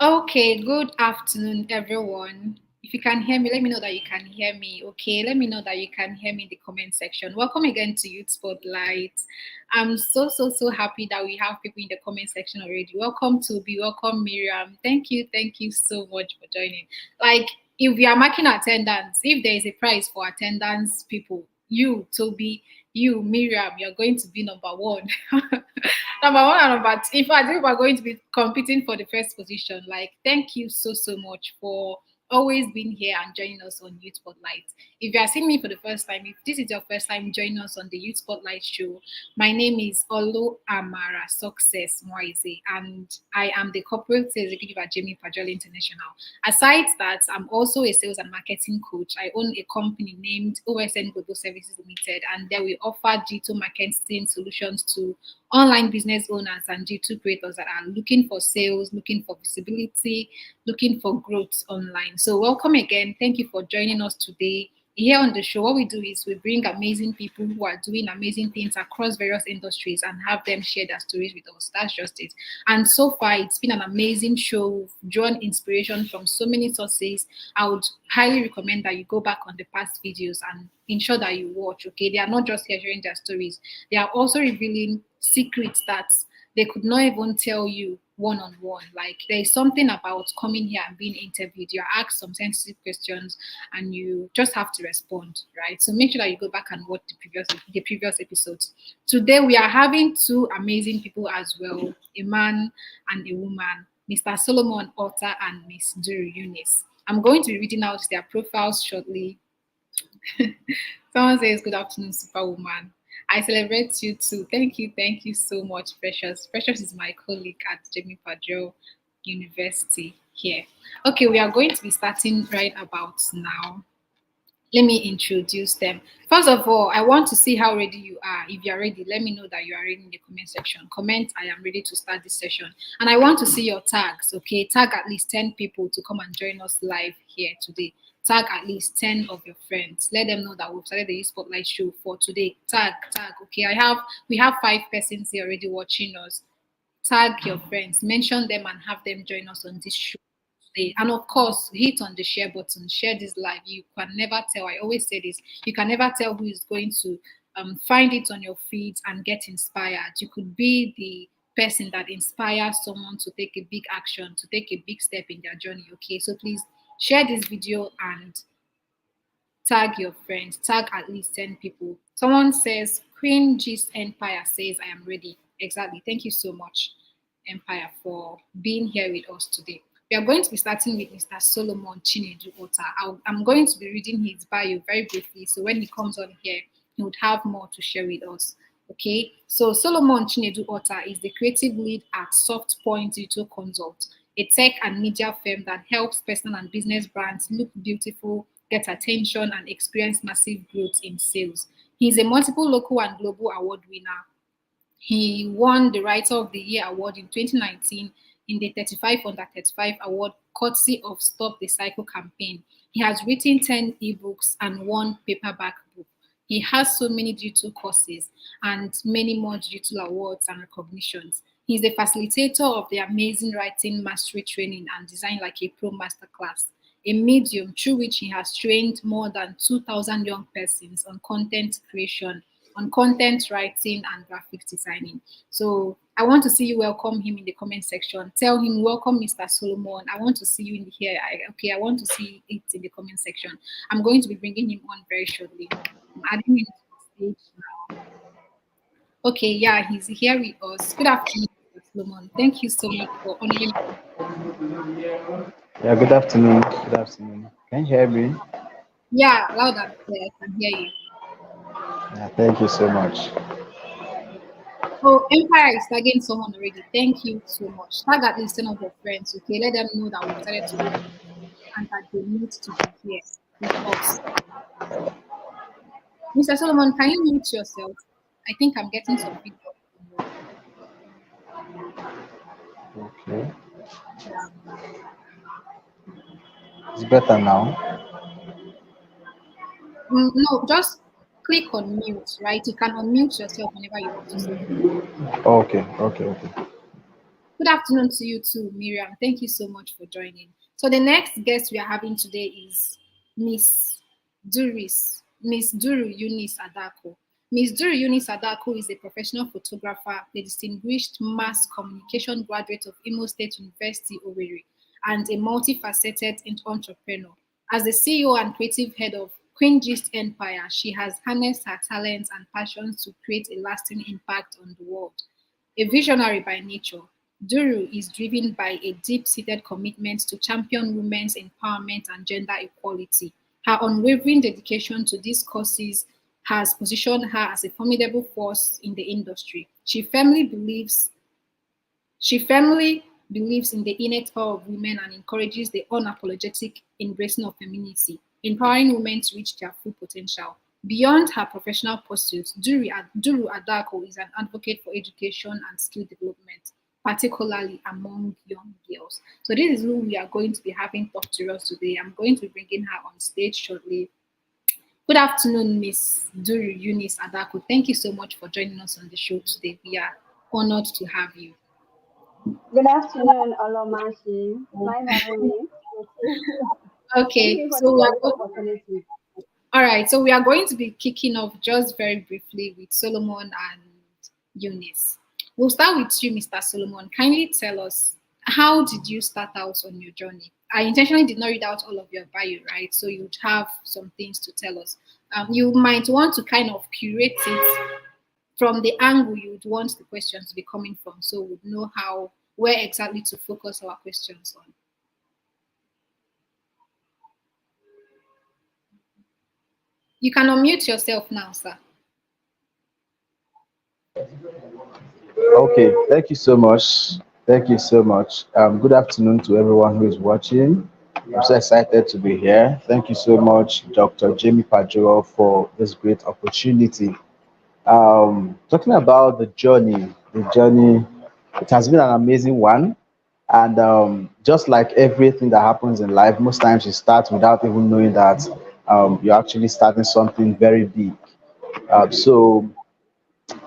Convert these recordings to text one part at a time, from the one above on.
Okay, good afternoon, everyone. If you can hear me, let me know that you can hear me. Okay, let me know that you can hear me in the comment section. Welcome again to Youth Spotlight. I'm so happy that we have people in the comment section already. Welcome Toby, welcome Miriam. Thank you so much for joining. Like, if we are marking attendance, if there is a prize for attendance, people, you Toby, you Miriam, you're going to be number one. Number one and number two. In fact, if we're going to be competing for the first position, like, thank you so much for always being here and joining us on Youth Spotlight. If you are seeing me for the first time, if this is your first time joining us on the Youth Spotlight show, my name is Olu Amara Success Moise, and I am the corporate sales executive at Jamie Pajoli International. Aside that, I'm also a sales and marketing coach. I own a company named OSN Global Services Limited, and there we offer digital marketing solutions to online business owners and G2 creators that are looking for sales, looking for visibility, looking for growth online. So, welcome again. Thank you for joining us today. Here on the show, what we do is we bring amazing people who are doing amazing things across various industries and have them share their stories with us. That's just it. And so far, it's been an amazing show. We've drawn inspiration from so many sources. I would highly recommend that you go back on the past videos and ensure that you watch. Okay, they are not just here sharing their stories, they are also revealing secrets that they could not even tell you one on one. Like, there is something about coming here and being interviewed. You're asked some sensitive questions and you just have to respond, right? So make sure that you go back and watch the previous episodes. Today we are having two amazing people as well, a man and a woman, Mr. Solomon Otah and Miss Duru Eunice. I'm going to be reading out their profiles shortly. Someone says, "Good afternoon, Superwoman. I celebrate you too. Thank you so much, Precious. Precious is my colleague at Jamie Padre University here. Okay, we are going to be starting right about now. Let me introduce them. First of all, I want to see how ready you are. If you're ready, let me know that you are ready in the comment section. Comment, I am ready to start this session. And I want to see your tags, okay? Tag at least 10 people to come and join us live here today. Tag at least 10 of your friends. Let them know that we've started the Youth Spotlight show for today. Tag, okay? We have 5 persons here already watching us. Tag your friends, mention them and have them join us on this show today. And of course, hit on the share button, share this live. You can never tell. I always say this, you can never tell who is going to find it on your feed and get inspired. You could be the person that inspires someone to take a big action, to take a big step in their journey. Okay, so please share this video and tag your friends, tag at least 10 people. Someone says, Queen Gist Empire says, I am ready. Exactly. Thank you so much, Empire, for being here with us today. We are going to be starting with Mr. Solomon Chinedu Otah. I'm going to be reading his bio very briefly, so when he comes on here, he would have more to share with us. Okay, so Solomon Chinedu Otah is the creative lead at Soft Point Digital Consult, a tech and media firm that helps personal and business brands look beautiful, get attention, and experience massive growth in sales. He is a multiple local and global award winner. He won the Writer of the Year award in 2019 in the 35 Under 35 award, courtesy of Stop the Cycle campaign. He has written 10 ebooks and one paperback book. He has so many digital courses and many more digital awards and recognitions. He's the facilitator of the Amazing Writing Mastery Training and Design Like a Pro Masterclass, a medium through which he has trained more than 2,000 young persons on content creation, on content writing and graphics designing. So I want to see you welcome him in the comment section. Tell him, welcome, Mr. Solomon. I want to see you in here. I want to see it in the comment section. I'm going to be bringing him on very shortly. I'm adding him to the stage now. Okay, yeah, he's here with us. Good afternoon, Mr. Solomon. Thank you so much for honoring. Yeah, good afternoon. Good afternoon. Can you hear me? Yeah, loud and clear. I can hear you. Yeah, thank you so much. Oh, Empire is tagging someone already. Thank you so much. Tag at least 10 of your friends, okay? Let them know that we've started today and that they need to be here with us. Mr. Solomon, can you mute yourself? I think I'm getting some feedback from you. Okay. Yeah. It's better now. No, just click on mute, right? You can unmute yourself whenever you want to say something. Okay, okay, okay. Good afternoon to you too, Miriam. Thank you so much for joining. So the next guest we are having today is Miss Miss Duru Eunice Adako. Miss Duru Eunice Adako is a professional photographer, a distinguished mass communication graduate of Imo State University, Owerri, and a multifaceted entrepreneur. As the CEO and creative head of Queen Gist Empire, she has harnessed her talents and passions to create a lasting impact on the world. A visionary by nature, Duru is driven by a deep seated commitment to champion women's empowerment and gender equality. Her unwavering dedication to these causes has positioned her as a formidable force in the industry. She firmly believes in the innate power of women and encourages the unapologetic embracing of femininity, empowering women to reach their full potential. Beyond her professional pursuits, Duru Adako is an advocate for education and skill development, particularly among young girls. So this is who we are going to be having talk to us today. I'm going to be bringing her on stage shortly. Good afternoon, Miss Duru Eunice Adako. Thank you so much for joining us on the show today. We are honored to have you. Good afternoon, Olomashi. Nice having me with you. Thank Okay, you for so the we are great go- opportunity. all right. So we are going to be kicking off just very briefly with Solomon and Eunice. We'll start with you, Mr. Solomon. Kindly tell us, how did you start out on your journey? I intentionally did not read out all of your bio, right? So you'd have some things to tell us. You might want to kind of curate it from the angle you'd want the questions to be coming from, so we'd know how where exactly to focus our questions on. You can unmute yourself now, sir. Okay, thank you so much. Thank you so much. Good afternoon to everyone who is watching. I'm so excited to be here. Thank you so much, Dr. Jamie Pajoro, for this great opportunity. Talking about the journey, it has been an amazing one. And just like everything that happens in life, most times you start without even knowing that you're actually starting something very big. So,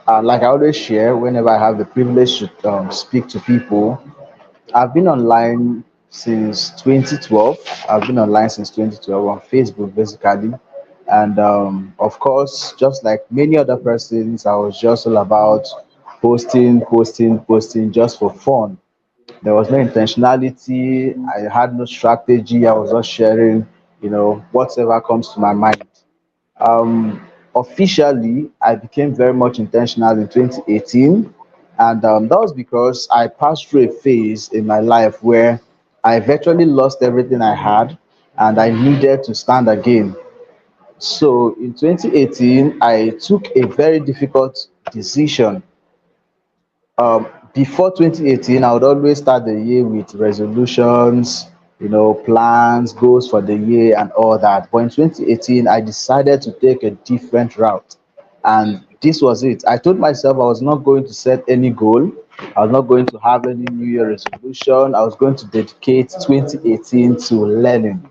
like I always share, whenever I have the privilege to speak to people, I've been online since 2012. I've been online since 2012 on Facebook, basically. And of course, just like many other persons, I was just all about posting just for fun. There was no intentionality. I had no strategy. I was just sharing, whatever comes to my mind. Officially, I became very much intentional in 2018, and that was because I passed through a phase in my life where I virtually lost everything I had, and I needed to stand again. So in 2018, I took a very difficult decision. Before 2018, I would always start the year with resolutions, plans, goals for the year, and all that. But in 2018, I decided to take a different route. And this was it. I told myself I was not going to set any goal, I was not going to have any New Year resolution. I was going to dedicate 2018 to learning.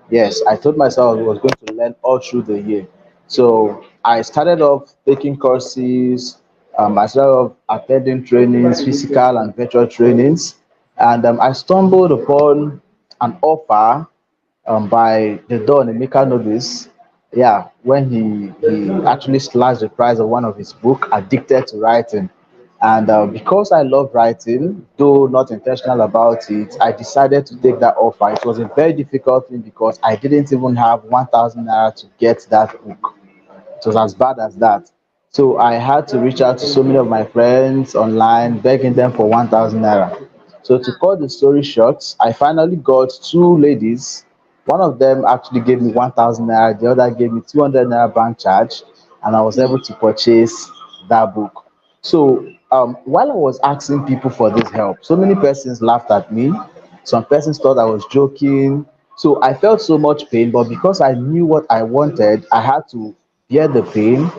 Yes, I told myself I was going to learn all through the year. So I started off taking courses. I started off attending trainings, physical and virtual trainings, and I stumbled upon an offer by the Don Emeka Notice. Yeah, when he actually slashed the price of one of his book, Addicted to Writing. And because I love writing, though not intentional about it, I decided to take that offer. It was a very difficult thing because I didn't even have 1,000 naira to get that book. It was as bad as that. So I had to reach out to so many of my friends online, begging them for 1,000 naira. So to cut the story short, I finally got two ladies. One of them actually gave me 1,000 naira, the other gave me 200 naira bank charge, and I was able to purchase that book. So while I was asking people for this help, so many persons laughed at me. Some persons thought I was joking. So I felt so much pain, but because I knew what I wanted, I had to bear the pain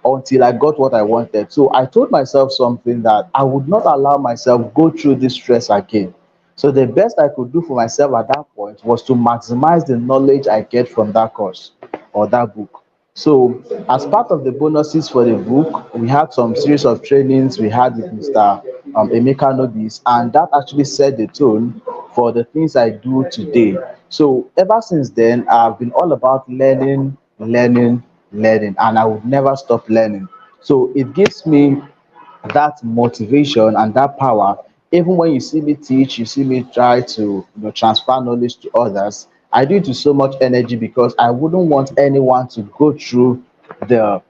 until I got what I wanted. So I told myself something that I would not allow myself go through this stress again. So the best I could do for myself at that point was to maximize the knowledge I get from that course or that book. So as part of the bonuses for the book, we had some series of trainings we had with Mr. Emeka know this, and that actually set the tone for the things I do today. So ever since then, I've been all about learning, learning, learning, and I would never stop learning. So it gives me that motivation and that power. Even when you see me teach, you see me try to transfer knowledge to others, I do it with so much energy because I wouldn't want anyone to go through the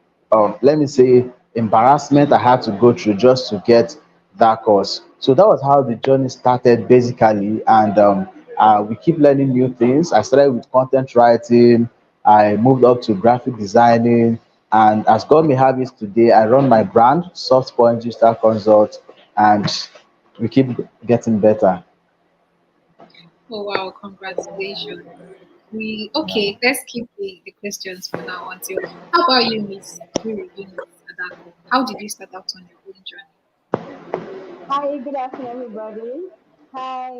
let me say embarrassment I had to go through just to get that course. So that was how the journey started basically, and we keep learning new things. I started with content writing, I moved up to graphic designing, and as God may have it today, I run my brand, Soft Point Digital Consult, and we keep getting better. Oh wow, congratulations. We okay, let's keep the questions for now until how about you, Miss Duru Eunice Adako? How did you start out on your own journey? Hi, good afternoon, everybody. Hi,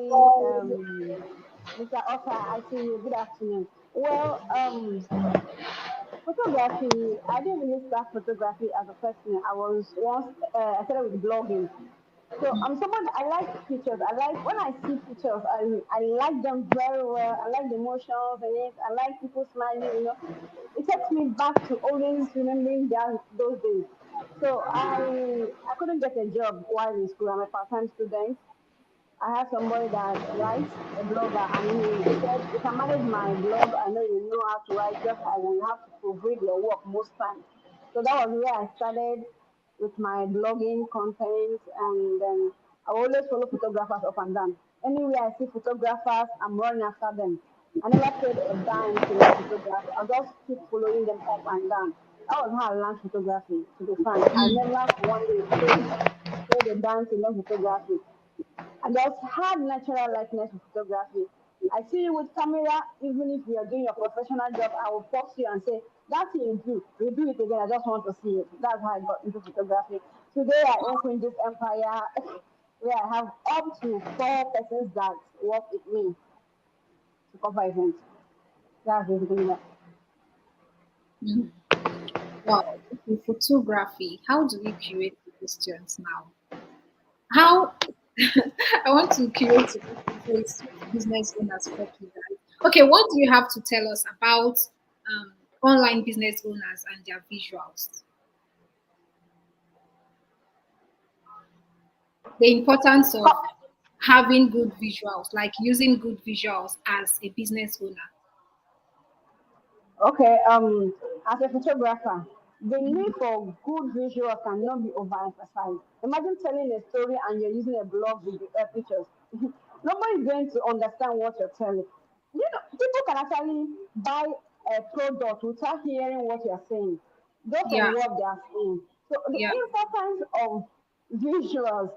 Mr. Otah, I see you. Good afternoon. Well, photography, I didn't really start photography as a person. I started with blogging. So I'm someone I like pictures. I like when I see pictures, I like them very well. I like the emotions in it. I like people smiling. It takes me back to always remembering those days. So I couldn't get a job while in school. I'm a part-time student. I have somebody that writes a blogger, and he said, "You can manage my blog. I know you know how to write. Just I will have to proofread your work most times." So that was where I started with my blogging content, and then I always follow photographers up and down. Anywhere I see photographers, I'm running after them. I never paid a dime to learn photography. I just keep following them up and down. That was how I learned photography. To be frank, I never for one day paid a dime to learn photography. And just had natural likeness with photography. I see you with camera, even if you are doing your professional job, I will pause you and say, "That thing you do, redo it again. I just want to see it." That's how I got into photography. Today I own Queen this empire where I have up to 4 persons that work with me to cover events. That's basically that. Mm. Wow, okay, photography. How do we curate the questions now? How I want to curate to face business owners properly, right? Okay, what do you have to tell us about online business owners and their visuals? The importance of having good visuals, like using good visuals as a business owner. Okay, as a photographer, the need for good visual cannot be overemphasized. Imagine telling a story and you're using a blog with pictures. Nobody's going to understand what you're telling. People can actually buy a product without hearing what you're saying, just Yeah, on what they are saying. So the yeah. importance of visuals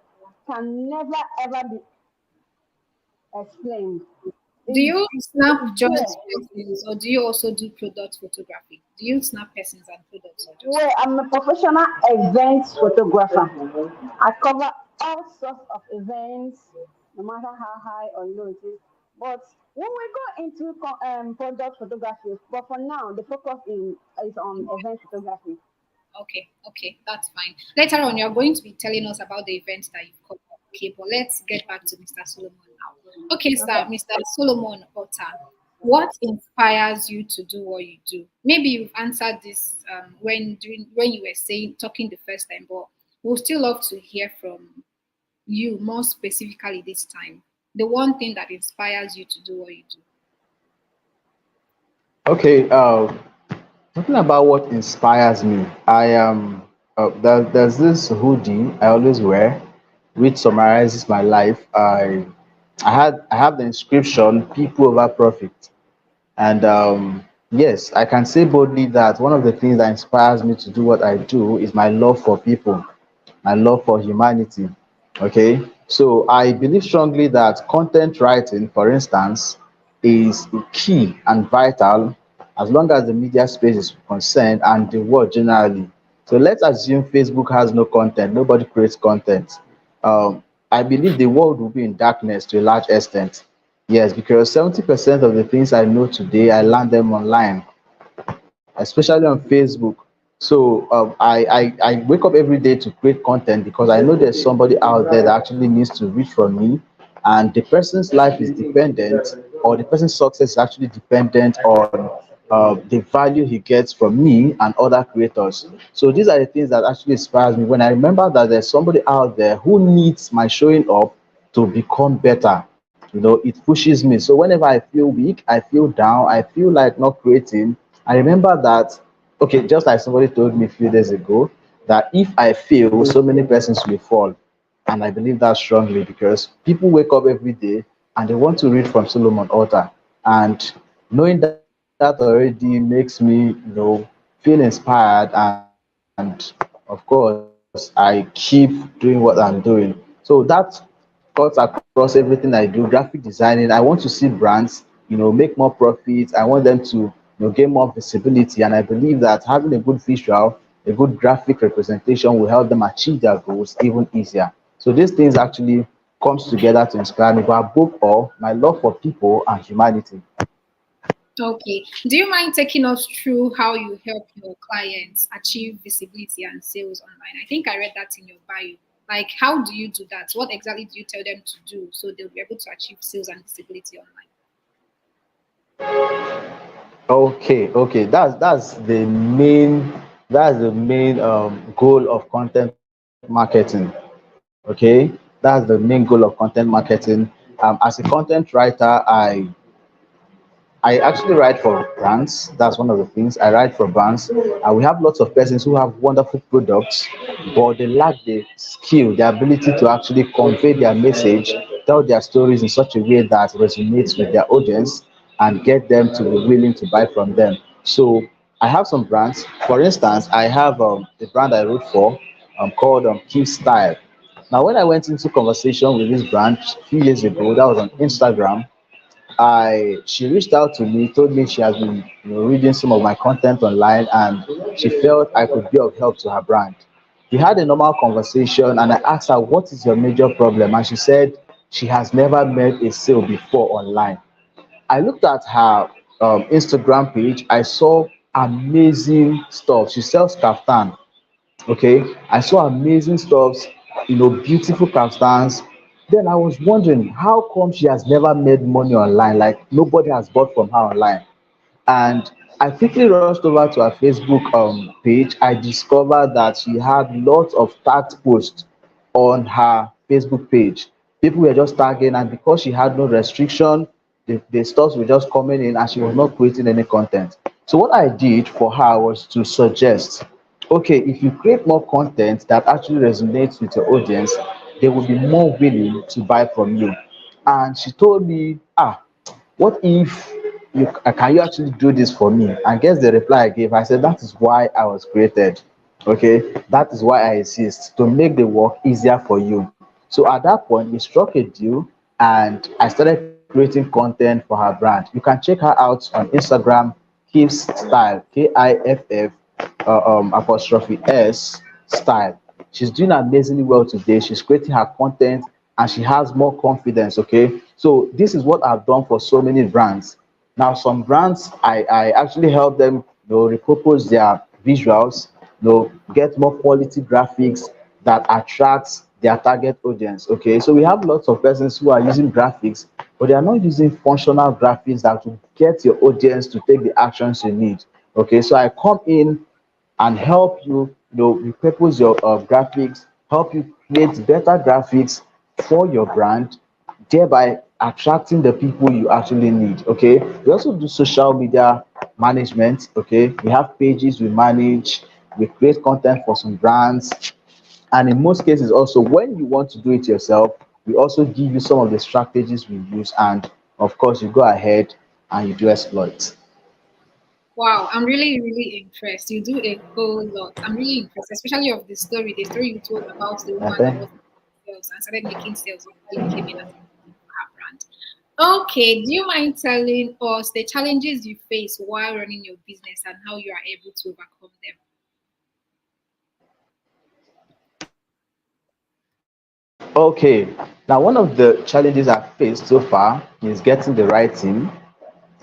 can never ever be explained. Do It's, you snap it's just there. persons or do you also do product photography? Do you snap persons and products or just Well, I'm a professional event photographer. I cover all sorts of events, no matter how high or low it is. But when we go into product photography, but for now, the focus is on event photography. okay, okay, that's fine. Later on, you're going to be telling us about the events that you've covered. Okay, but let's get back to Mr. Solomon now. Okay, Okay. sir, Mr. Solomon Otta, what inspires you to do what you do? Maybe you've answered this when you were saying talking the first time, but we'll still love to hear from you more specifically this time. The one thing that inspires you to do what you do. Okay, talking about what inspires me, I am there's this hoodie I always wear, which summarizes my life. I have the inscription "People over Profit," and yes, I can say boldly that one of the things that inspires me to do what I do is my love for people, my love for humanity. Okay, so I believe strongly that content writing, for instance, is key and vital as long as the media space is concerned and the world generally. So let's assume Facebook has no content, nobody creates content. I believe the world will be in darkness to a large extent. Yes, because 70% of the things I know today, I learn them online, especially on Facebook. So I wake up every day to create content because I know there's somebody out there that actually needs to reach from me, and the person's life is dependent, or the person's success is actually dependent on the value he gets from me and other creators. So these are the things that actually inspires me when I remember that there's somebody out there who needs my showing up to become better. It pushes me. So whenever I feel weak, I feel down, I feel like not creating, I remember that, okay, just like somebody told me a few days ago, that if I fail, so many persons will fall. And I believe that strongly because people wake up every day and they want to read from Solomon Author. And knowing that already makes me, feel inspired. And of course, I keep doing what I'm doing. So that cuts across everything I do. Graphic designing, I want to see brands, make more profits. I want them to, gain more visibility. And I believe that having a good visual, a good graphic representation will help them achieve their goals even easier. So these things actually comes together to inspire me. But above all, my love for people and humanity. Okay. Do you mind taking us through how you help your clients achieve visibility and sales online? I think I read that in your bio. Like, how do you do that? What exactly do you tell them to do so they'll be able to achieve sales and visibility online? Okay. That's the main goal of content marketing. Okay, that's the main goal of content marketing. As a content writer, I actually write for brands. That's one of the things. I write for brands, and we have lots of persons who have wonderful products, but they lack the skill, the ability to actually convey their message, tell their stories in such a way that resonates with their audience and get them to be willing to buy from them. So I have some brands. For instance, I have the brand I wrote for called Keep Style. Now, when I went into conversation with this brand a few years ago, that was on Instagram. I She reached out to me, told me she has been reading some of my content online, and she felt I could be of help to her brand. We had a normal conversation, and I asked her, "What is your major problem?" And she said she has never made a sale before online. I looked at her Instagram page. I saw amazing stuff. She sells kaftan. Okay, I saw amazing stuffs, beautiful kaftans. Then I was wondering how come she has never made money online, like nobody has bought from her online. And I quickly rushed over to her Facebook page. I discovered that she had lots of tagged posts on her Facebook page. People were just tagging, and because she had no restriction, the stuff were just coming in, and she was not creating any content. So what I did for her was to suggest, okay, if you create more content that actually resonates with your audience, they will be more willing to buy from you. And she told me, what if can you actually do this for me? And guess the reply I gave. I said, that is why I was created. Okay, that is why I exist, to make the work easier for you. So at that point, we struck a deal, and I started creating content for her brand. You can check her out on Instagram, Kiff's Style, Kiff apostrophe S Style. She's doing amazingly well today. She's creating her content, and she has more confidence. Okay, so this is what I've done for so many brands. Now, some brands, I actually help them, repurpose their visuals, get more quality graphics that attracts their target audience. Okay, so we have lots of persons who are using graphics, but they are not using functional graphics that will get your audience to take the actions you need. Okay, so I come in and help you, repurpose your graphics, help you create better graphics for your brand, thereby attracting the people you actually need. Okay, we also do social media management. Okay, we have pages we manage, we create content for some brands, and in most cases also when you want to do it yourself, we also give you some of the strategies we use, and of course you go ahead and you do exploit. Wow, I'm really, really impressed. You do a whole lot. I'm really impressed, especially of the story you told about the woman that Okay. was sales and started making sales when you came in as a for her brand. Okay, do you mind telling us the challenges you face while running your business and how you are able to overcome them? Okay, now one of the challenges I've faced so far is getting the right team.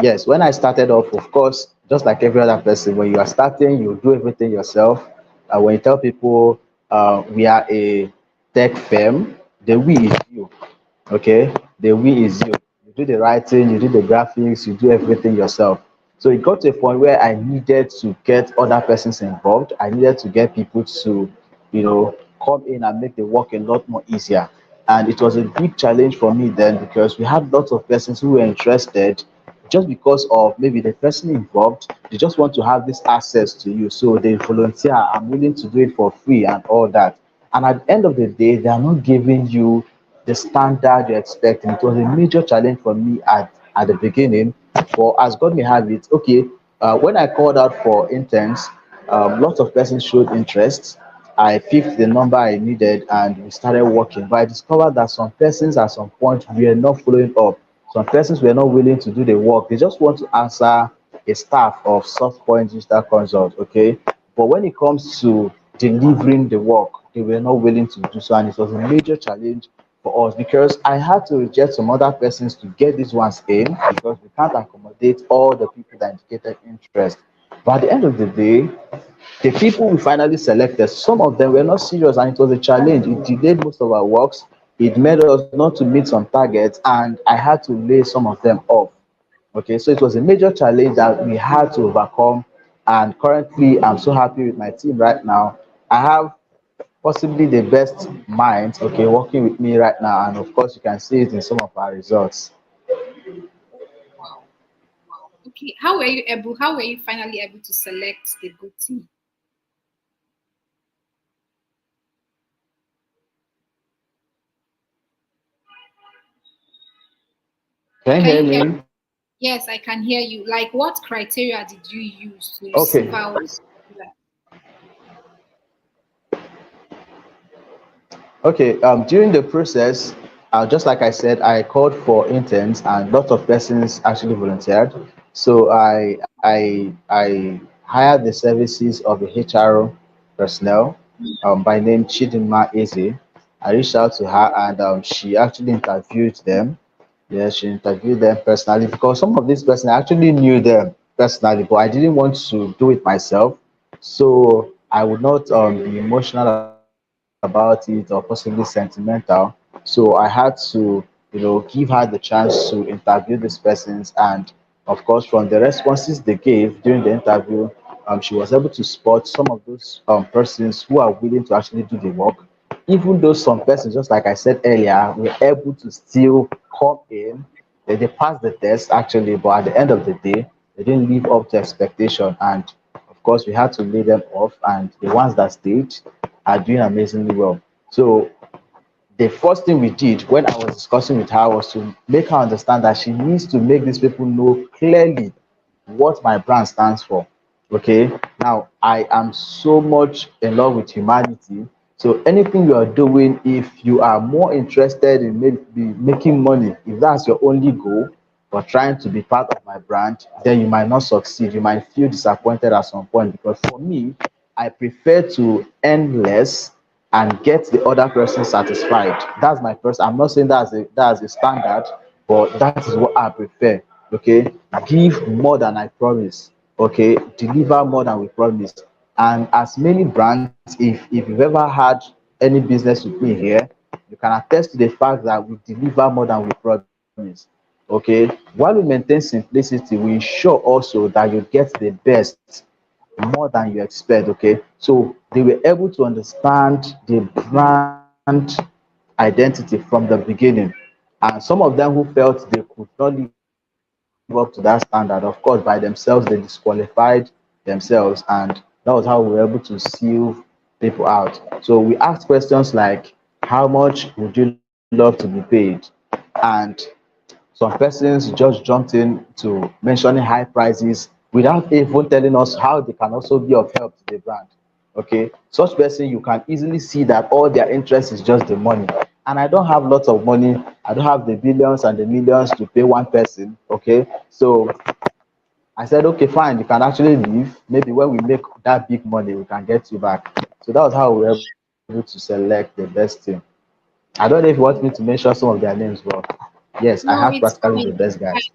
Yes, when I started off, of course, just like every other person. When you are starting, you do everything yourself. When you tell people we are a tech firm, the we is you. Okay, the we is you. You do the writing, you do the graphics, you do everything yourself. So it got to a point where I needed to get other persons involved. I needed to get people to, come in and make the work a lot more easier. And it was a big challenge for me then because we had lots of persons who were interested just because of maybe the person involved. They just want to have this access to you. So they volunteer, I'm willing to do it for free and all that. And at the end of the day, they are not giving you the standard you're expecting. It was a major challenge for me at the beginning. But as God may have it, okay, when I called out for interns, lots of persons showed interest. I picked the number I needed and we started working. But I discovered that some persons at some point were not following up. Some persons were not willing to do the work. They just want to answer a staff of soft point digital consult, okay? But when it comes to delivering the work, they were not willing to do so. And it was a major challenge for us because I had to reject some other persons to get these ones in because we can't accommodate all the people that indicated interest. But at the end of the day, the people we finally selected, some of them were not serious and it was a challenge. It delayed most of our works. It made us not to meet some targets and I had to lay some of them off. Okay, so it was a major challenge that we had to overcome. And currently, I'm so happy with my team right now. I have possibly the best minds, okay, working with me right now. And of course, you can see it in some of our results. Wow. Okay. How were you finally able to select the good team? Can you Can hear you hear? me? Yes, I can hear you. Like, what criteria did you use to Okay. sieve out? Yeah. Okay, during the process, just like I said, I called for interns and lots of persons actually volunteered. So I hired the services of a HR personnel by name Chidinma Eze. I reached out to her and she actually interviewed them. Yes, she interviewed them personally because some of these persons I actually knew them personally, but I didn't want to do it myself. So I would not be emotional about it or possibly sentimental. So I had to, give her the chance to interview these persons. And of course, from the responses they gave during the interview, she was able to spot some of those persons who are willing to actually do the work. Even though some persons, just like I said earlier, were able to still come in, they passed the test actually, but at the end of the day, they didn't live up to expectation. And of course, we had to lay them off, and the ones that stayed are doing amazingly well. So the first thing we did when I was discussing with her was to make her understand that she needs to make these people know clearly what my brand stands for. Okay. Now I am so much in love with humanity. So anything you are doing, if you are more interested in maybe making money, if that's your only goal, or trying to be part of my brand, then you might not succeed. You might feel disappointed at some point because for me, I prefer to earn less and get the other person satisfied. That's my first. I'm not saying that's a standard, but that is what I prefer. Okay, give more than I promise. Okay, deliver more than we promise. And as many brands, if you've ever had any business with me here, you can attest to the fact that we deliver more than we promise. Okay, while we maintain simplicity, we ensure also that you get the best more than you expect. Okay, so they were able to understand the brand identity from the beginning, and some of them who felt they could not live up to that standard, of course, by themselves they disqualified themselves, and that was how we were able to sieve people out. So we asked questions like, how much would you love to be paid? And some persons just jumped into mentioning high prices without even telling us how they can also be of help to the brand. Okay, such person you can easily see that all their interest is just the money. And I don't have lots of money. I don't have the billions and the millions to pay one person. Okay, so I said, okay, fine, you can actually leave. Maybe when we make that big money, we can get you back. So that was how we were able to select the best team. I don't know if you want me to mention some of their names, but yes, I have No, it's practically the fine. best guys.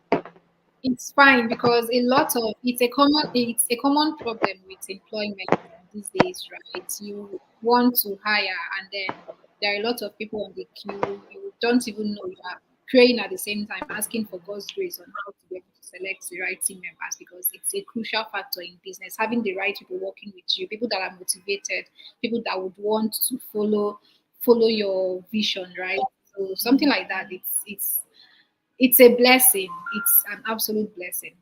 it's fine because a lot of it's a common problem with employment these days, right? You want to hire and then there are a lot of people on the queue. You don't even know you are praying at the same time, asking for God's grace on how to be able to select the right team members because it's a crucial factor in business. Having the right people working with you, people that are motivated, people that would want to follow your vision, right? So something like that, it's a blessing. It's an absolute blessing.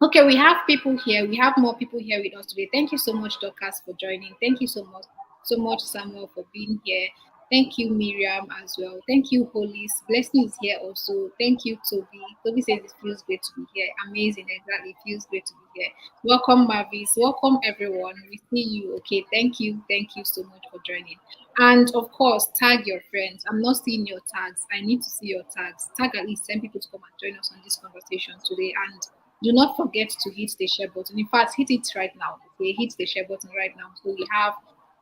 Okay, we have people here. We have more people here with us today. Thank you so much, Dorcas, for joining. Thank you so much, Samuel, for being here. Thank you, Miriam, as well. Thank you, Hollis. Blessing is here also. Thank you, Toby. Toby says it feels great to be here. Amazing, exactly. It feels great to be here. Welcome, Mavis. Welcome, everyone. We see you. Okay, thank you. Thank you so much for joining. And of course, tag your friends. I'm not seeing your tags. I need to see your tags. Tag at least 10 people to come and join us on this conversation today. And do not forget to hit the share button. In fact, hit it right now. Okay, hit the share button right now so we have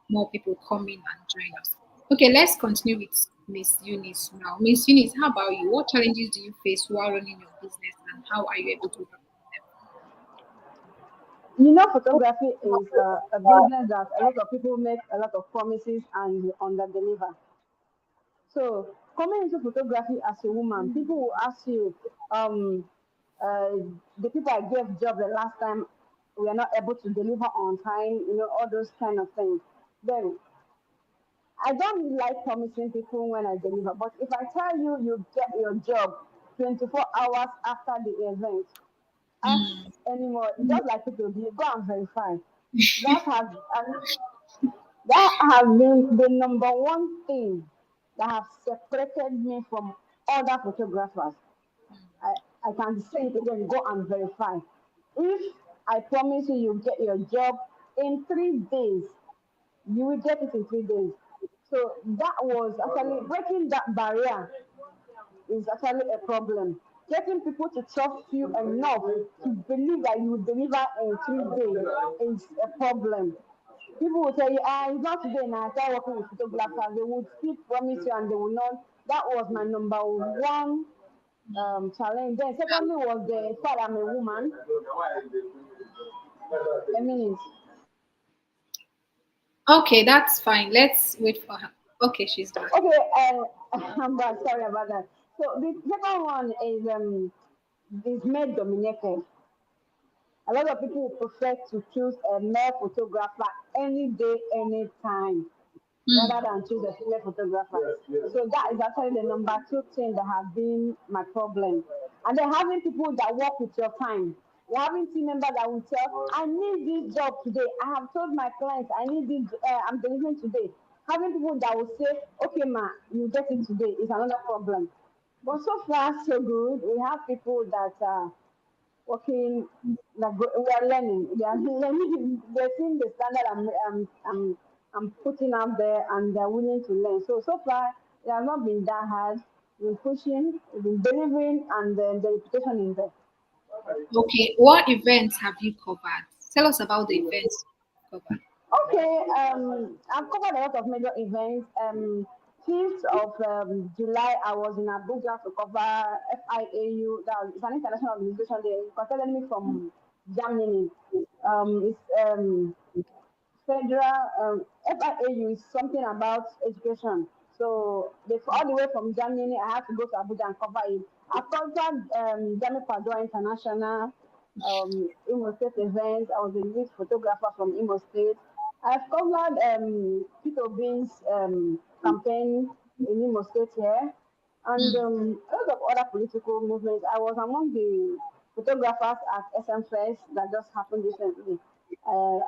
more people come in and join us. Okay, let's continue with Miss Eunice now. Miss Eunice, how about you? What challenges do you face while running your business and how are you able to overcome Photography is a business that a lot of people make a lot of promises and under deliver. So coming into photography as a woman, people will ask you, um, uh, the people I gave job the last time, we are not able to deliver on time, all those kind of things. Then I don't really like promising people when I deliver, but if I tell you you get your job 24 hours after the event, ask them? anymore, just like people do, go and verify. That has that has been the number one thing that have separated me from other photographers. I, I can say it again, go and verify. If I promise you you get your job in 3 days, you will get it in 3 days. So that was actually breaking that barrier is actually a problem. Getting people to trust you enough to believe that you will deliver in 3 days is a problem. People will tell you, it's not today now. I start working with photographers. They would still promise you and they will not. That was my number one challenge. Then secondly was the fact I'm a woman. A minute. Okay, that's fine. Let's wait for her. Okay, she's back. Okay, I'm bad. Sorry about that. So the second one is male dominated. A lot of people prefer to choose a male photographer any day, any time, rather Hmm. than choose a female photographer. So that is actually the number two thing that has been my problem. And then having people that work with your time. You're having team members that will tell, I need this job today. I have told my clients I need this, I'm delivering today. Having people that will say, okay, ma, you get it today is another problem. But so far, so good. We have people that working, like we are learning. They are learning. They're seeing the standard I'm putting out there, and they're willing to learn. So far, it has not been that hard. We've been pushing, we've been delivering, and then the reputation is there. Okay, what events have you covered? Tell us about the events you've covered. Okay, I've covered a lot of major events. 5th of July, I was in Abuja to cover FIAU. It's an international organization. They contacted me from Germany. It's federal FIAU is something about education. So they all the way from Germany, I have to go to Abuja and cover it. I covered Germany Padua International, Imo State events. I was a lead photographer from Imo State. I've covered Tito Bean's campaign in Imo State here, and Hmm. a lot of other political movements. I was among the photographers at SM Fest that just happened recently.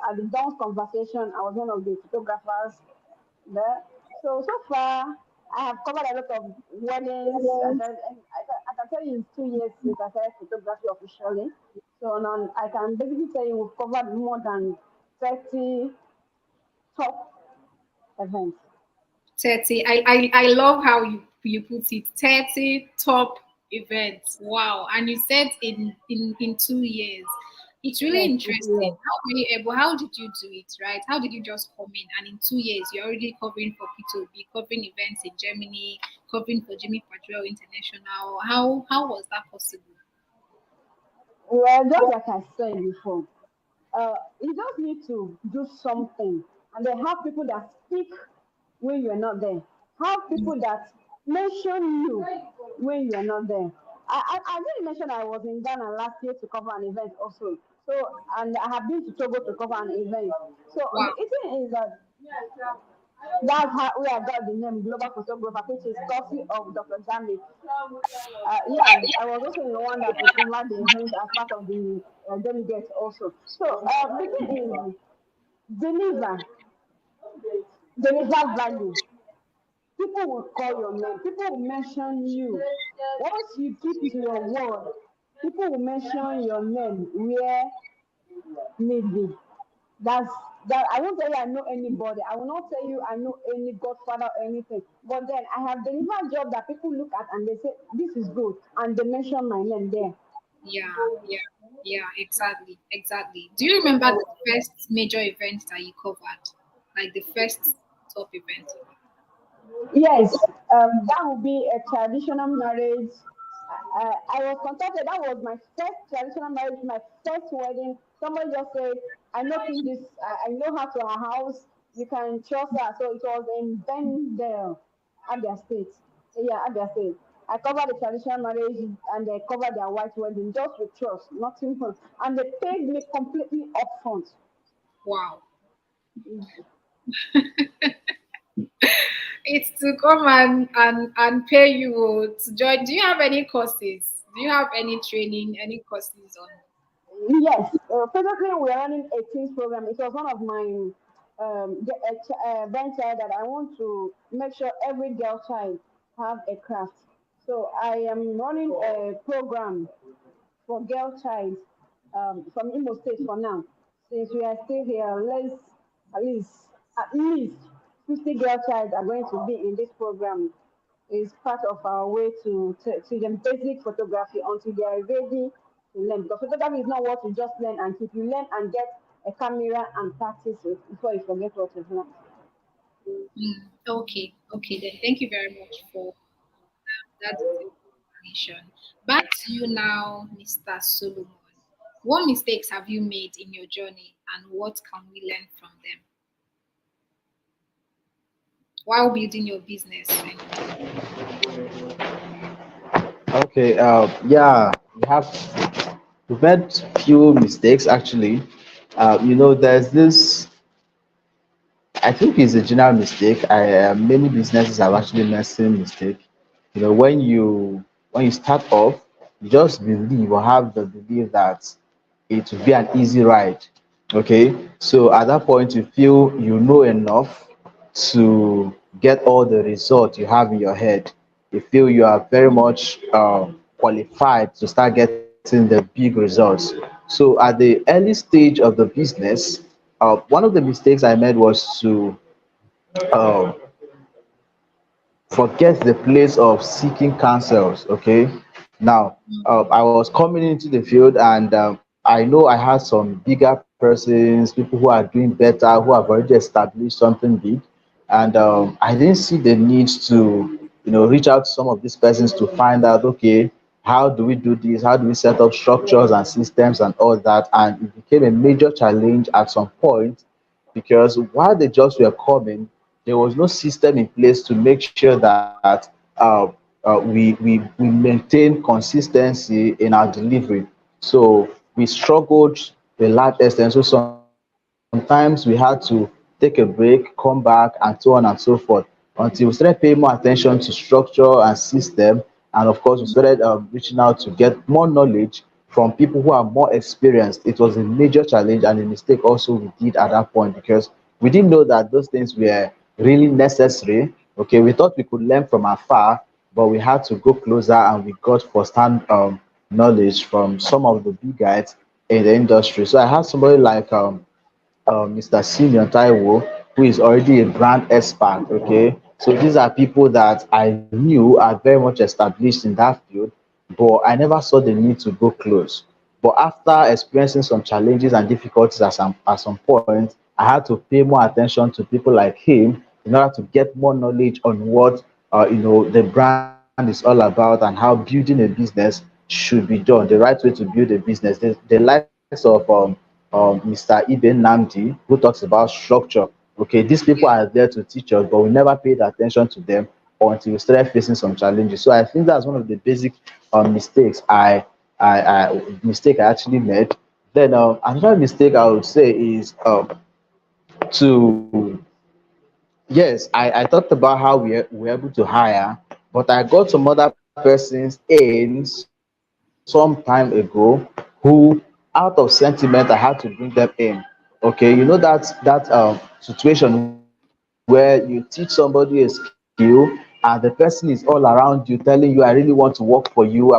At the Dawn's conversation, I was one of the photographers there. So far, I have covered a lot of weddings. I can tell you it's 2 years since I started photography officially. So now I can basically tell you we've covered more than 30 top events. 30. I love how you put it. 30 top events. Wow. And you said in 2 years. It's really Yes, in two interesting. years. How were you able? How did you do it, right? How did you just come in and in 2 years you're already covering for P2B, covering events in Germany, covering for Jimmy Padrell International? How was that possible? Well, just like I said before, you just need to do something, and then have people that speak when you are not there. Have people that mention you when you are not there. I didn't mention I was in Ghana last year to cover an event also. So, and I have been to Togo to cover an event. So Wow. the thing is that that's how we have got the name Global Photographer, which is courtesy of Dr. Jambi. Yeah, I was also the one that to cover the event as part of the delegates also. So the thing is deliver, deliver value. People will call your name. People will mention you. Once you keep to your word, people will mention your name where need be. That's that. I won't tell you I know anybody. I will not tell you I know any godfather or anything. But then I have delivered job that people look at and they say this is good, and they mention my name there. Yeah, yeah, yeah, exactly, exactly. Do you remember the first major event that you covered? Like the first top event? Yes, that would be a traditional marriage. I was contacted. That was my first traditional marriage, my first wedding. Somebody just said, "I know King this. I know her to her house. You can trust her." So it was in Bendel, Abia State. Yeah, Abia State. I covered the traditional marriage and they covered their white wedding just with trust, nothing more. And they paid me completely upfront. Wow. It's to come and pay you to join. Do you have any courses? Do you have any training, any courses on? Yes, presently we are running a teens program. It was one of my venture that I want to make sure every girl child have a craft. So I am running a program for girl child from Imo State for now. Since we are still here, let's at least at least 50 girl child are going to be in this program. Is part of our way to teach them basic photography until they are ready to learn. Because photography is not what you just learn and keep. You learn and get a camera and practice it before you forget what you've learned. Okay, okay, then thank you very much for that detailed explanation. Back to you now, Mr. Solomon. What mistakes have you made in your journey and what can we learn from them while building your business? Okay, yeah, we've made few mistakes actually. There's this. I think it's a general mistake. Many businesses have actually made same mistake. When you start off, you just believe or have the belief that it will be an easy ride. Okay, so at that point you feel you know enough to get all the results you have in your head. You feel you are very much qualified to start getting the big results. So at the early stage of the business, one of the mistakes I made was to um, forget the place of seeking counsels. Okay, now I was coming into the field and I know I had some bigger persons, people who are doing better, who have already established something big, and I didn't see the need to reach out to some of these persons to find out, okay, how do we do this, how do we set up structures and systems and all that. And it became a major challenge at some point, because while the jobs were coming, there was no system in place to make sure that we maintain consistency in our delivery. So we struggled to a large extent. So sometimes we had to take a break, come back, and so on and so forth, until we started paying more attention to structure and system. And of course, we started reaching out to get more knowledge from people who are more experienced. It was a major challenge and a mistake also we did at that point, because we didn't know that those things were really necessary. Okay, we thought we could learn from afar, but we had to go closer and we got first-hand knowledge from some of the big guys in the industry. So I had somebody like Mr. Simeon Taiwo, who is already a brand expert. Okay, so these are people that I knew are very much established in that field, but I never saw the need to go close. But after experiencing some challenges and difficulties at some point, I had to pay more attention to people like him in order to get more knowledge on what the brand is all about and how building a business should should be done, the right way to build a business. The likes of Mr. Ibe Namdi, who talks about structure. Okay, these people Yeah. are there to teach us, but we never paid attention to them until we started facing some challenges. So I think that's one of the basic mistakes I actually made. Then another mistake I would say is to yes, I talked about how we're able to hire, but I got some other persons in some time ago who, out of sentiment, I had to bring them in. Okay, you know that situation where you teach somebody a skill and the person is all around you telling you, I really want to work for you.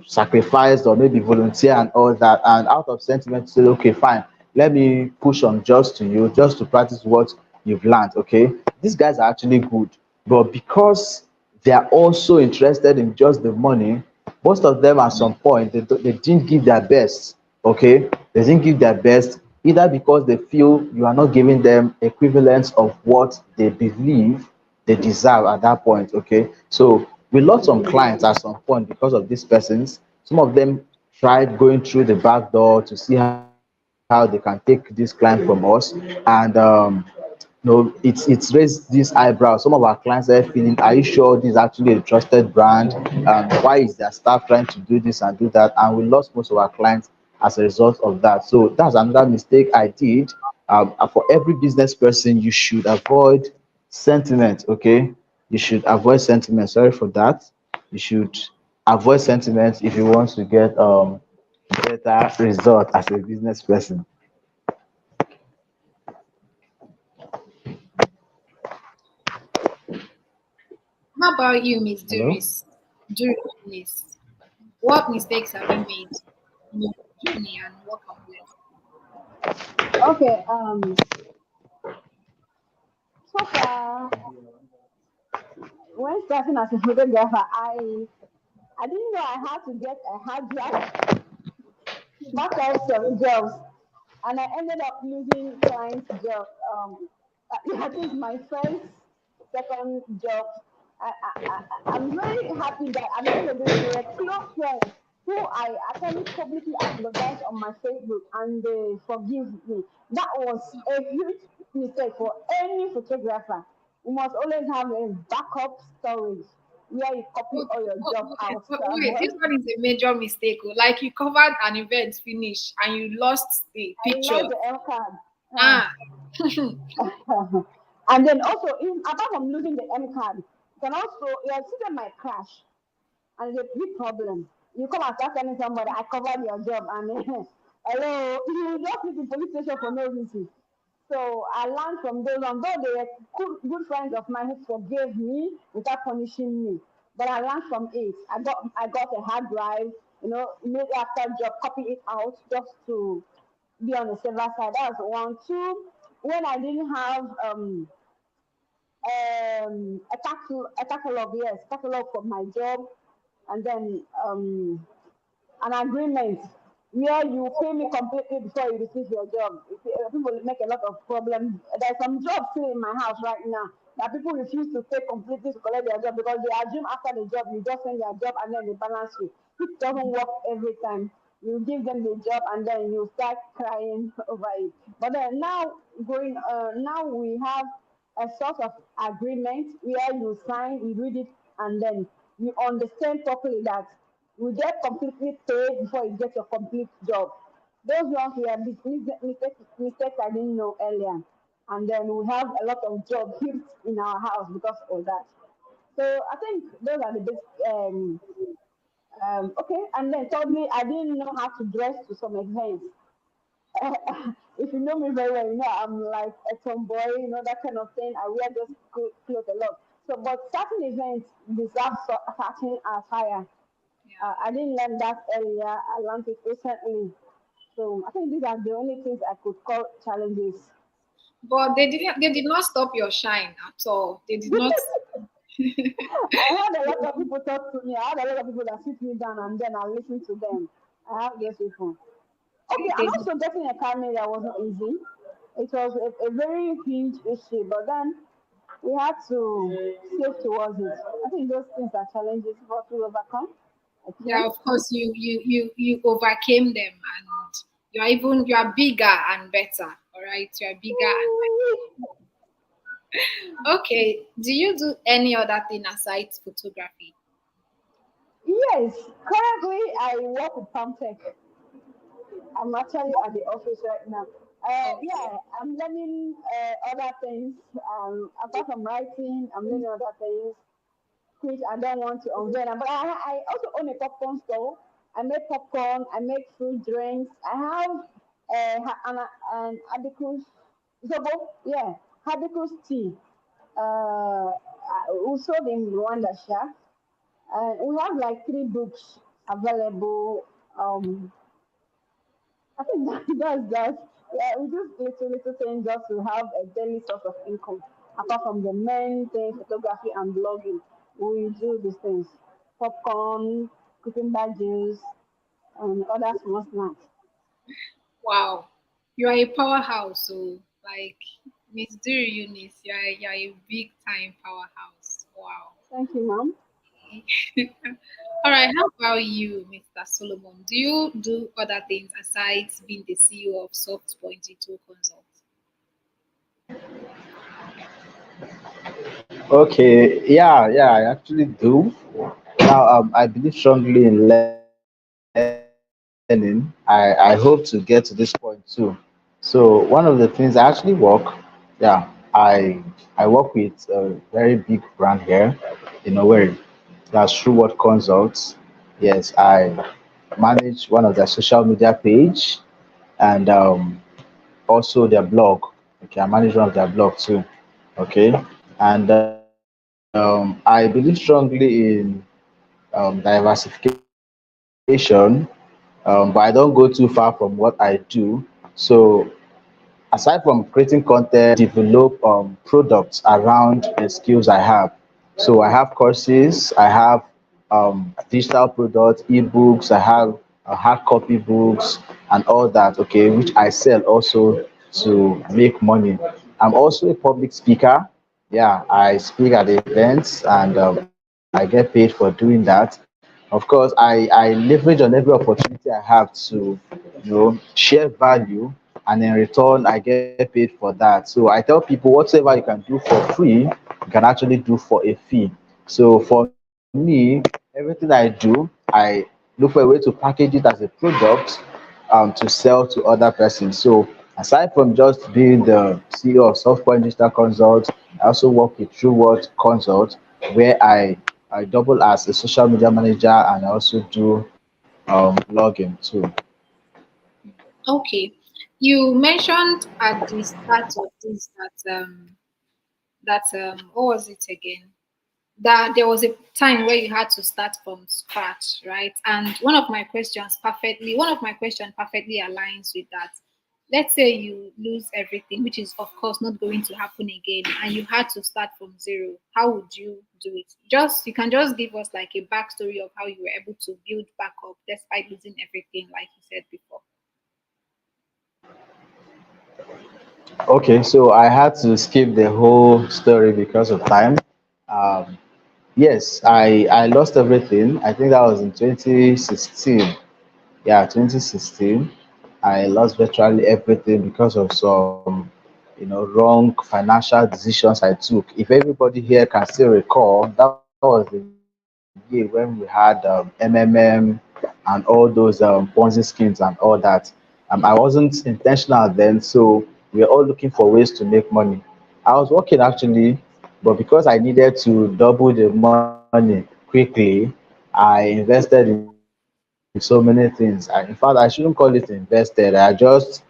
Sacrifice or maybe volunteer and all that, and out of sentiment say, okay, fine, let me push on jobs to you just to practice what you've learned. Okay, these guys are actually good, but because they are also interested in just the money, most of them at some point they didn't give their best. Okay, they didn't give their best, either because they feel you are not giving them equivalence of what they believe they deserve at that point. Okay, so we lost some clients at some point because of these persons. Some of them tried going through the back door to see how they can take this client from us, and it's raised this eyebrow. Some of our clients are feeling, are you sure this is actually a trusted brand? Why is their staff trying to do this and do that? And we lost most of our clients as a result of that. So that's another mistake I did. For every business person, you should avoid sentiment. Okay, you should avoid sentiment. Sorry for that. You should avoid sentiment if you want to get better result as a business person. How about you, Miss Hello. Duris? Duru Eunice? What mistakes have you made in your journey and what can we learn? Okay, so far, when starting as a photographer, I didn't know I had to get a hard drive, back up some jobs, and I ended up losing clients' job. I think my first, second job. I'm very happy that at the end of the day, they were close friends who I actually publicly apologized on my Facebook and they forgive me. That was a huge mistake for any photographer. You must always have a backup storage where you copy all your job out to Wait, this avoid. one is a major mistake. Oh. Like you covered an event finish and you lost the I picture. lost the M card. Ah, And then also, apart from losing the M card, you can also, your system might crash and it's a big problem. You come and start telling somebody, I covered your job, and hello, you just need the police station for no reason. So I learned from those, and though they were good friends of mine who forgave me without punishing me. But I learned from it. I got a hard drive, immediately after job, copy it out just to be on the safer side. That's one. Two, when I didn't have a catalog, yes, catalog for my job, and then an agreement where you pay me completely before you receive your job. People make a lot of problems. There's some jobs still in my house right now that people refuse to pay completely to collect their job because they assume after the job you just send their job and then they balance you. It doesn't work every time. You give them the job and then you start crying over it. But then now we have a sort of agreement where you sign, you read it, and then you understand properly that you get completely paid before you get your complete job. Those ones were mistakes I didn't know earlier. And then we have a lot of job hits in our house because of that. So I think those are the best. Okay, and then thirdly, I didn't know how to dress to some events. If you know me very well, I'm like a tomboy, that kind of thing. I wear those clothes a lot. So, but certain events deserve certain attire. yeah. I didn't learn that earlier. I learned it recently. So I think these are the only things I could call challenges. But they did not stop your shine at all. They did not. I had a lot of people talk to me. I had a lot of people that sit me down and then I listen to them. I have those people. Okay, and They did. also getting a camera wasn't easy. It was a very huge issue, but then We had to save towards it. I think those things are challenges, but we overcome. I Yeah, think. of course you overcame them, and you are bigger and better. All right, you are bigger and better. Okay. Do you do any other thing aside photography? Yes, currently I work with Palm Tech. I'm actually at the office right now. Okay. Yeah, I'm learning other things. Apart from writing, I'm learning other things which I don't want to unveil. But I also own a popcorn store. I make popcorn. I make fruit drinks. I have an hibiscus zobo. Yeah, hibiscus tea. We sold in Rwanda, Sha. We have like three books available. I think that's that. Yeah, we do little things just to have a daily source of income. Apart from the main thing, photography and blogging, we do these things: popcorn, cooking badges, and other small snacks. Wow, you are a powerhouse. So, like Miss Duru Eunice, you are a big time powerhouse. Wow. Thank you, ma'am. All right. How about you, Mr. Solomon? Do you do other things aside being the CEO of Soft Point Digital Consult? Okay, yeah, I actually do. Now, I believe strongly in learning. I hope to get to this point too. So, one of the things I actually work, yeah, I work with a very big brand here, where that's True Word Consults. Yes, I manage one of their social media page and also their blog. Okay, I manage one of their blog too. Okay, and I believe strongly in diversification, but I don't go too far from what I do. So aside from creating content, I also develop products around the skills I have. So I have courses, I have digital products, ebooks, I have hard copy books and all that, okay, which I sell also to make money. I'm also a public speaker. Yeah, I speak at events and I get paid for doing that. Of course, I leverage on every opportunity I have to, share value, and in return, I get paid for that. So I tell people whatever you can do for free, you can actually do for a fee. So for me, everything I do, I look for a way to package it as a product to sell to other persons. So aside from just being the CEO of Software Digital Consult, I also work with True Word Consult, where I double as a social media manager and I also do blogging too. Okay. You mentioned at the start of this that what was it again? That there was a time where you had to start from scratch, right? And one of my questions perfectly aligns with that. Let's say you lose everything, which is of course not going to happen again, and you had to start from zero. How would you do it? Just you can just give us like a backstory of how you were able to build back up despite losing everything, like you said before. Okay, so I had to skip the whole story because of time. Um, yes, I lost everything. I think that was in 2016. Yeah, 2016. I lost virtually everything because of some, wrong financial decisions I took. If everybody here can still recall, that was the year when we had MMM and all those Ponzi schemes and all that. I wasn't intentional then, so we were all looking for ways to make money. I was working actually, but because I needed to double the money quickly, I invested in so many things. In fact, I shouldn't call it invested. I just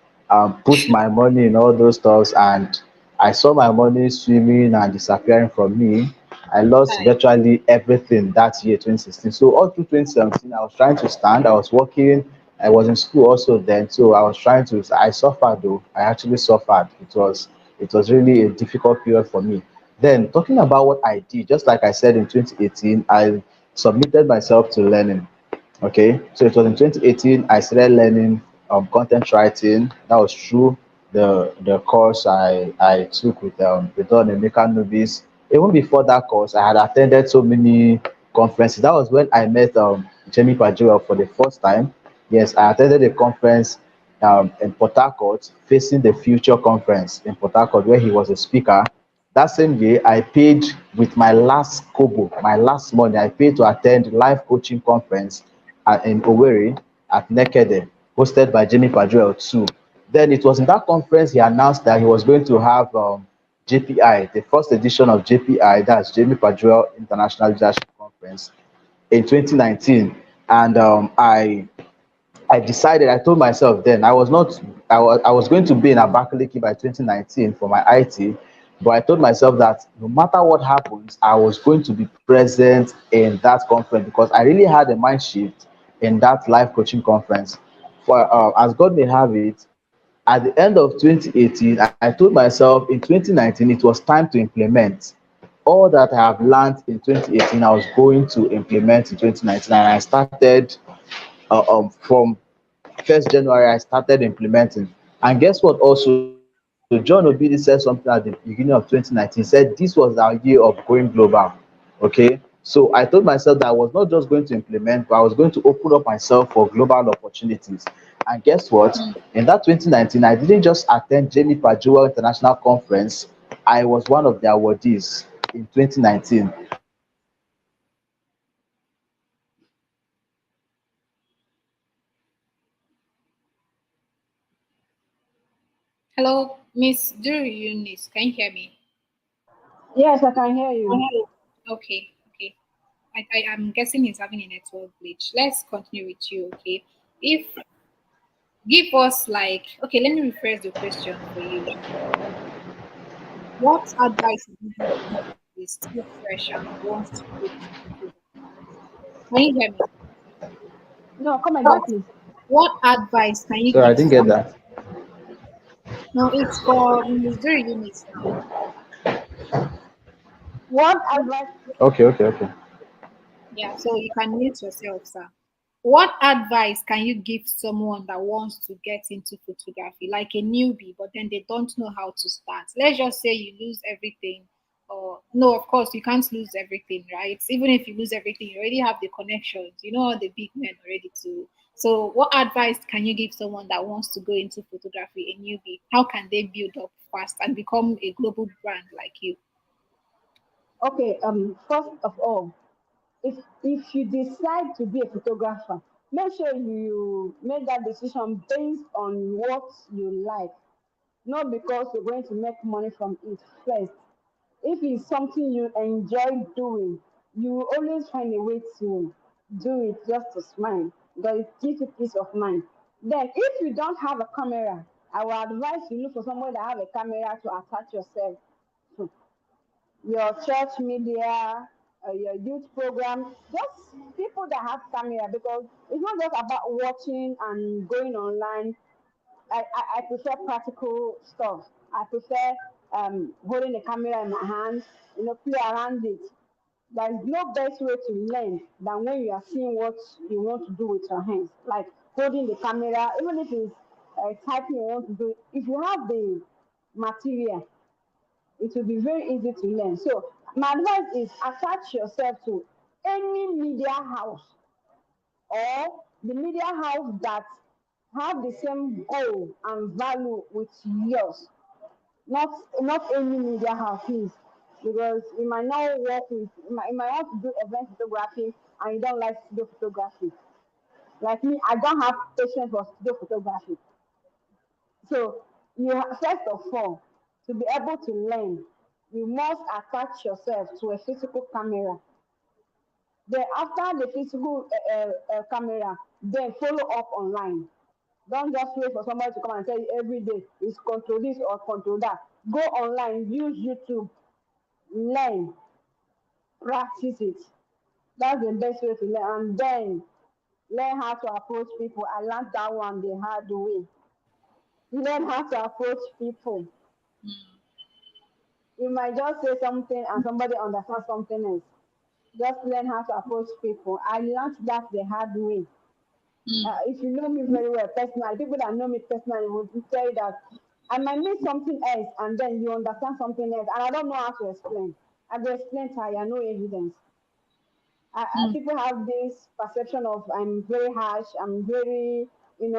put my money in all those stuffs, and I saw my money swimming and disappearing from me. I lost virtually everything that year, 2016. So all through 2017, I was trying to stand. I was working. I was in school also then, so I suffered though. I actually suffered. It was really a difficult period for me. Then talking about what I did, just like I said in 2018, I submitted myself to learning. Okay, so it was in 2018 I started learning content writing. That was through the the course I took with Don Emeka Nubis. Even before that course, I had attended so many conferences. That was when I met Jamie Pajua for the first time. Yes, I attended a conference in Port Harcourt, Facing the Future conference in Port Harcourt, where he was a speaker. That same year, I paid with my last kobo, my last money, I paid to attend life coaching conference in Owerri at Nekede, hosted by Jamie Padrell too. Then it was in that conference he announced that he was going to have JPI, the first edition of JPI, that's Jamie Padrell International Leadership Conference in 2019. And I decided, I told myself then, I was not, I was going to be in Abakaliki by 2019 for my IT, but I told myself that no matter what happens, I was going to be present in that conference because I really had a mind shift in that life coaching conference. For as God may have it, at the end of 2018, I told myself in 2019 it was time to implement all that I have learned in 2018. I was going to implement in 2019, and I started from 1st January, I started implementing. And guess what? Also, John Obidi said something at the beginning of 2019. He said this was our year of going global. Okay. So I told myself that I was not just going to implement, but I was going to open up myself for global opportunities. And guess what? In that 2019, I didn't just attend Jamie Pajua International Conference, I was one of the awardees in 2019. And guess what? Also, I was one of the awardees in 2019 for Hello, Miss Duru Eunice. Can you hear me? Yes, I can hear you. Okay, okay. I am guessing he's having a network glitch. Let's continue with you, okay? If give us like okay, let me rephrase the question for you. What advice would you give someone who is still fresh and wants to go into photography? Can you hear me? No, come again, please. What advice can you so I give didn't get someone? that. No, it's for Miss Duru Eunice now. What advice? Okay, okay, okay. Yeah, so you can mute yourself, sir. What advice can you give someone that wants to get into photography, like a newbie, but then they don't know how to start? Let's just say you lose everything, or no, of course you can't lose everything, right? Even if you lose everything, you already have the connections. You know all the big men already too. So, what advice can you give someone that wants to go into photography, a newbie? How can they build up fast and become a global brand like you? Okay, first of all, if you decide to be a photographer, make sure you make that decision based on what you like, not because you're going to make money from it first. If it's something you enjoy doing, you will always find a way to do it just to smile because it gives you peace of mind. Then, if you don't have a camera, I will advise you look for someone that have a camera to attach yourself to your church media, your youth program, just people that have camera because it's not just about watching and going online. I prefer practical stuff. I prefer holding the camera in my hands, play around it. There's no best way to learn than when you are seeing what you want to do with your hands, like holding the camera, even if it's typing you want to do. If you have the material, it will be very easy to learn. So my advice is attach yourself to any media house or the media house that have the same goal and value with yours. Not any media house, please. Because you might not work with you might want to do event photography and you don't like studio photography. Like me, I don't have patience for studio photography. So first of all, to be able to learn, you must attach yourself to a physical camera. Then after the physical camera, then follow up online. Don't just wait for somebody to come and tell you every day is control this or control that. Go online, use YouTube, learn, practice it. That's the best way to learn. And then learn how to approach people. I learned that one the hard way. Learn how to approach people. You might just say something and somebody understands something else. Just learn how to approach people. I learned that the hard way. Mm, If you know me very well personally, people that know me personally will tell you that I might mean something else and then you understand something else, and I don't know how to explain. I will explain tire, no evidence. Mm, People have this perception of I'm very harsh, I'm very, in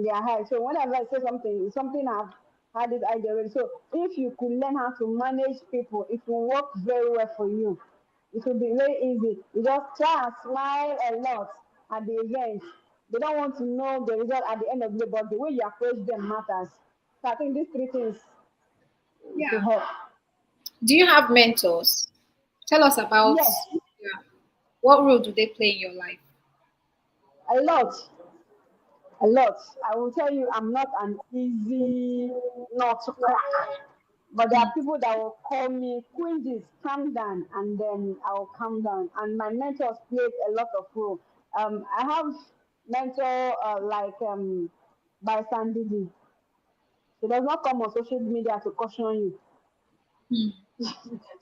their head. So whenever I say something, it's something I've had this idea already. So if you could learn how to manage people, it will work very well for you. It will be very easy. You just try and smile a lot at the event. They don't want to know the result at the end of the day, but the way you approach them matters. So I think these three things could yeah. help. Do you have mentors? Tell us about, Yes, yeah, what role do they play in your life? a lot. A lot. I will tell you, I'm not an easy nut to crack. But there are Mm, people that will call me, Quincy, calm down, and then I will calm down. And my mentors played a lot of role. I have mentor like by Sandy. She does not come on social media to caution you. mm,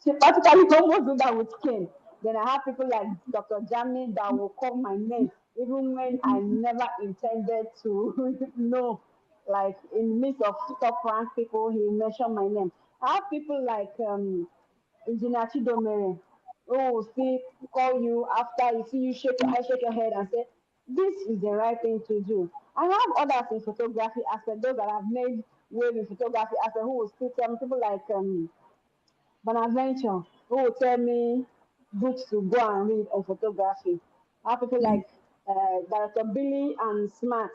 She practically almost do that with Ken. Then I have people like Dr. Jamie that will call my name, even when I never intended to know. Like in the midst of top rank people, he mentioned my name. I have people like Engineer Chidomere who will still call you after you see you shake your head and say, this is the right thing to do. I have others in photography aspect, those that have made wave in photography aspect who will still tell me, people like Bonaventure, who will tell me books to go and read on photography. I have people mm, like Director Billy and Smart.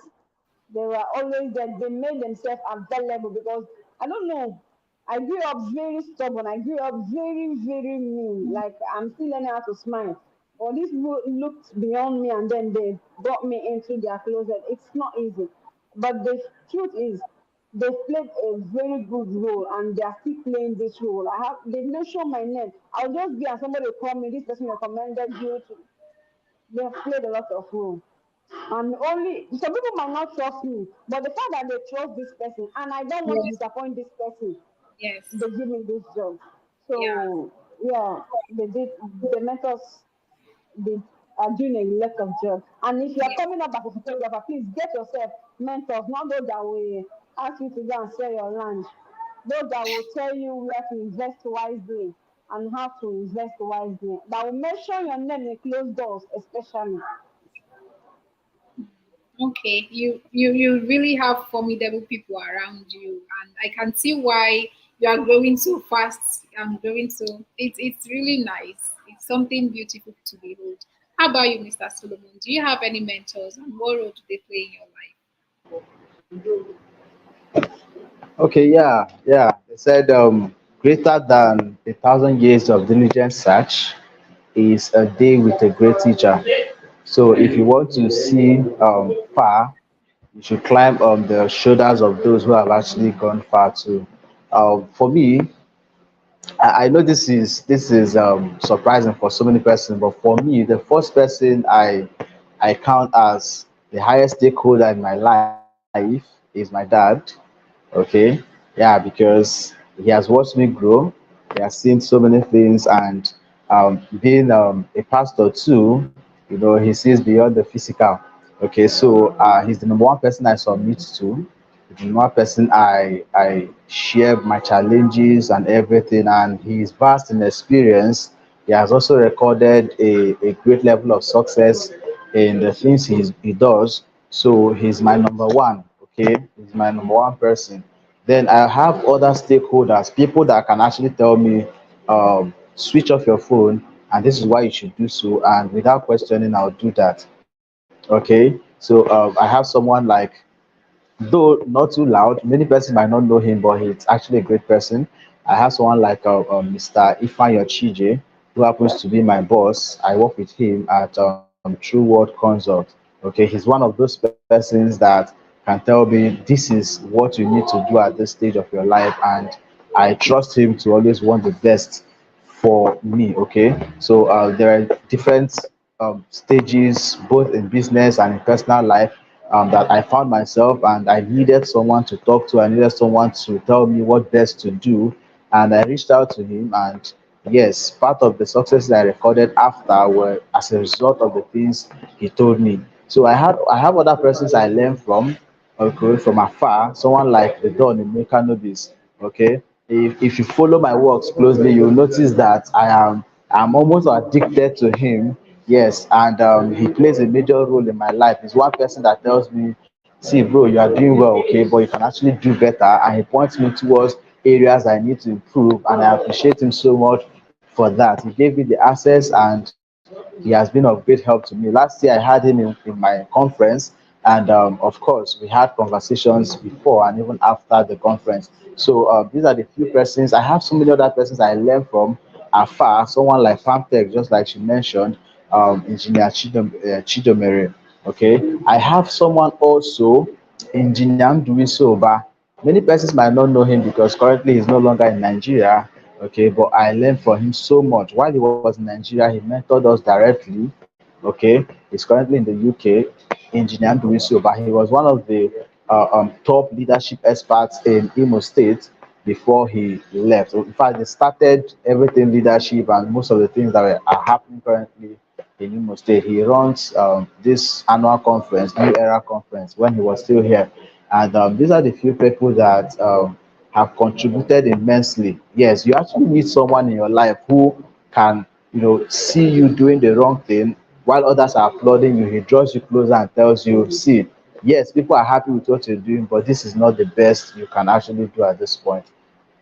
They were always there. They made themselves available because I don't know. I grew up very stubborn. I grew up very, very mean. Like I'm still learning how to smile. But these people looked beyond me and then they brought me into their closet. It's not easy. But the truth is, they've played a very good role and they are still playing this role. They've mentioned my name. I'll just be and somebody will call me, this person recommended you to, they have played a lot of role. And only some people might not trust me, but the fact that they trust this person and I don't want to yes, disappoint this person, yes, they give me this job. yeah, So yeah, they did. The mentors did are doing a lot of job. And if you are yeah. coming up as a photographer, please get yourself mentors, not those that will ask you to go and sell your land. Those that will tell you where to invest wisely and how to invest wisely. That will mention your name in closed doors, especially. Okay, you really have formidable people around you, and I can see why you are growing so fast and growing so. It's really nice. It's something beautiful to behold. How about you, Mr. Solomon? Do you have any mentors, and what role do they play in your life? Okay, yeah. They said greater than 1,000 years of diligent search is a day with a great teacher. So if you want to see far, you should climb on the shoulders of those who have actually gone far too. For me, I know this is surprising for so many persons, but for me, the first person I count as the highest stakeholder in my life is my dad. Okay, yeah, because he has watched me grow. He has seen so many things, and being a pastor too, he sees beyond the physical. Okay, so he's the number one person I submit to, the number one person I share my challenges and everything, and he's vast in experience. He has also recorded a great level of success in the things he does. So he's my number one. Okay, he's my number one person. Then I have other stakeholders, people that can actually tell me, switch off your phone, and this is why you should do so, and without questioning, I'll do that. Okay, so I have someone like, though not too loud, many persons might not know him, but he's actually a great person. I have someone like Mr. Ifan Chije, who happens to be my boss. I work with him at True World Consult. Okay, he's one of those persons that can tell me this is what you need to do at this stage of your life, and I trust him to always want the best for me. Okay, so there are different stages both in business and in personal life that I found myself, and I needed someone to talk to. I needed someone to tell me what best to do, and I reached out to him. And yes, part of the successes I recorded after were as a result of the things he told me. So I have other persons I learned from, okay, from afar, someone like the Don in Mecca know this, okay. If you follow my works closely, you'll notice that I'm almost addicted to him. Yes, and he plays a major role in my life. He's one person that tells me, see, bro, you are doing well, okay, but you can actually do better. And he points me towards areas I need to improve, and I appreciate him so much for that. He gave me the access, and he has been of great help to me. Last year, I had him in my conference, and of course, we had conversations before and even after the conference. So these are the few persons. I have so many other persons I learn from afar. Someone like Pamtech, just like she mentioned, Engineer Chidomere. Okay, I have someone also, Engineer Ndui. Many persons might not know him because currently he's no longer in Nigeria. Okay, but I learned from him so much. While he was in Nigeria, he mentored us directly. Okay, he's currently in the UK. Engineer Ndui, he was one of the top leadership experts in Imo State before he left. So in fact, they started everything leadership and most of the things that are happening currently in Imo State. He runs this annual conference, New Era Conference, when he was still here. And these are the few people that have contributed immensely. Yes, you actually need someone in your life who can, see you doing the wrong thing while others are applauding you. He draws you closer and tells you, see, yes, people are happy with what you're doing, but this is not the best you can actually do at this point.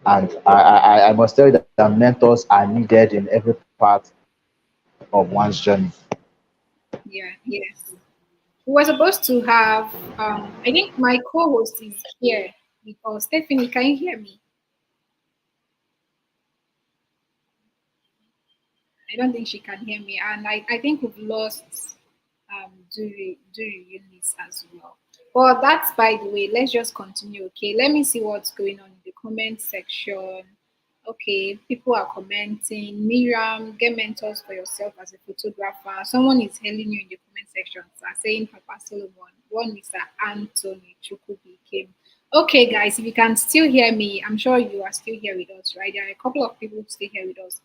And I must tell you that mentors are needed in every part of one's journey. Yeah, yes. We were supposed to have, I think my co-host is here because Stephanie, can you hear me? I don't think she can hear me, and I think we've lost Duru Eunice as well. But that's by the way. Let's just continue. Okay, let me see what's going on in the comment section. Okay, people are commenting. Miriam, get mentors for yourself as a photographer. Someone is hailing you in the comment section, sir, saying Papa Solomon. One Mr. Anthony Chukubi came. Okay, guys, if you can still hear me, I'm sure you are still here with us, right? There are a couple of people still here with us.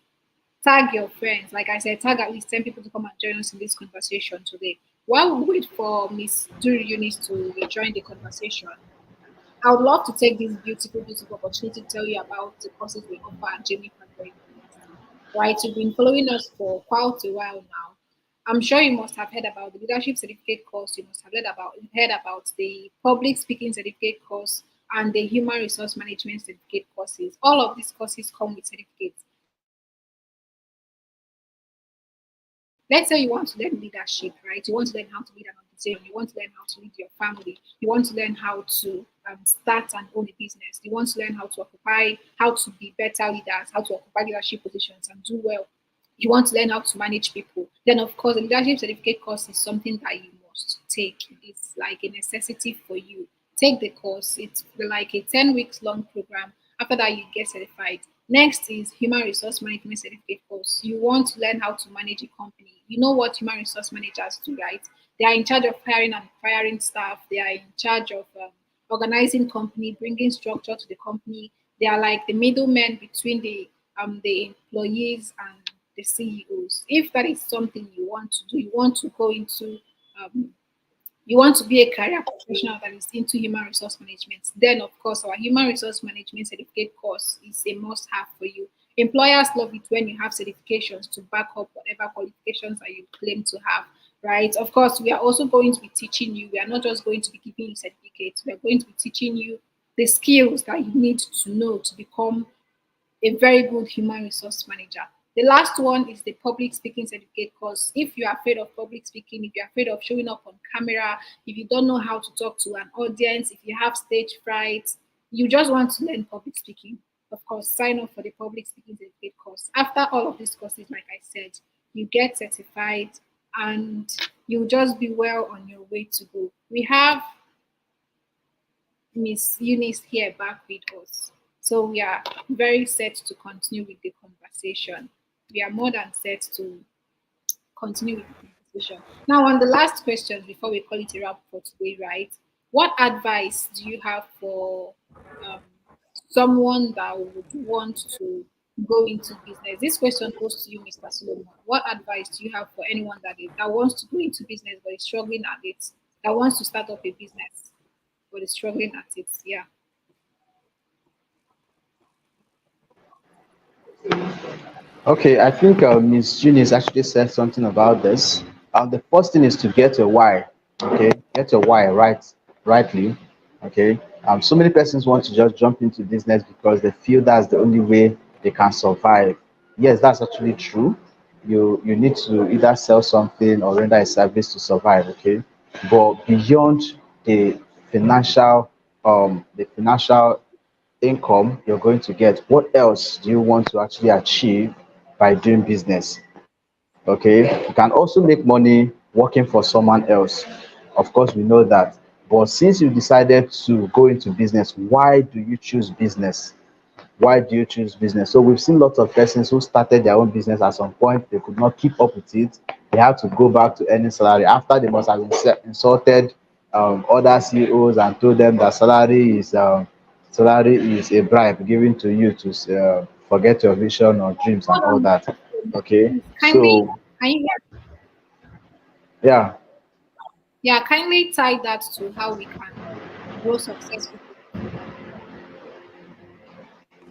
Tag your friends. Like I said, tag at least 10 people to come and join us in this conversation today. While we wait for Miss Duru Eunice to rejoin the conversation, I would love to take this beautiful, beautiful opportunity to tell you about the courses we offer at Jamie Padre University. Right? You've been following us for quite a while now. I'm sure you must have heard about the leadership certificate course. You must have heard about the public speaking certificate course and the human resource management certificate courses. All of these courses come with certificates. Let's say you want to learn leadership, right? You want to learn how to lead an organization. You want to learn how to lead your family. You want to learn how to start and own a business. You want to learn how to be better leaders, how to occupy leadership positions and do well. You want to learn how to manage people. Then, of course, the leadership certificate course is something that you must take. It's like a necessity for you. Take the course. It's like a 10 weeks long program. After that, you get certified. Next is human resource management certificate course. You want to learn how to manage a company. You know what human resource managers do, right? They are in charge of hiring and firing staff. They are in charge of organizing company, bringing structure to the company. They are like the middlemen between the employees and the CEOs. If that is something you want to do, you want to go into um, you want to be a career professional that is into human resource management, then of course our human resource management certificate course is a must have for you. Employers love it when you have certifications to back up whatever qualifications that you claim to have, right? Of course, we are also going to be teaching you. We are not just going to be giving you certificates. We are going to be teaching you the skills that you need to know to become a very good human resource manager. The last one is the public speaking certificate course. If you're afraid of public speaking, if you're afraid of showing up on camera, if you don't know how to talk to an audience, if you have stage fright, you just want to learn public speaking, of course, sign up for the public speaking certificate course. After all of these courses, like I said, you get certified and you'll just be well on your way to go. We have Miss Eunice here back with us. So we are very set to continue with the conversation. We are more than set to continue with the conversation. Now, on the last question before we call it a wrap for today, right? What advice do you have for um, someone that would want to go into business? This question goes to you, Mr. Solomon. What advice do you have for anyone that wants to go into business but is struggling at it, that wants to start up a business? but is struggling at it. Yeah. Okay, I think Miss Eunice actually said something about this. The first thing is to get your why. Okay, get your why rightly. Okay. So many persons want to just jump into business because they feel that's the only way they can survive. Yes, that's actually true. You need to either sell something or render a service to survive. Okay, but beyond the financial income you're going to get, what else do you want to actually achieve by doing business? Okay, you can also make money working for someone else. Of course, we know that. But since you decided to go into business, why do you choose business? Why do you choose business? So we've seen lots of persons who started their own business at some point, they could not keep up with it. They had to go back to earning salary after they must have insulted other CEOs and told them that salary is a bribe given to you to forget your vision or dreams and Hold all on. that. Okay, Please, kindly, so can you, yeah, yeah, kindly tie that to how we can grow successfully.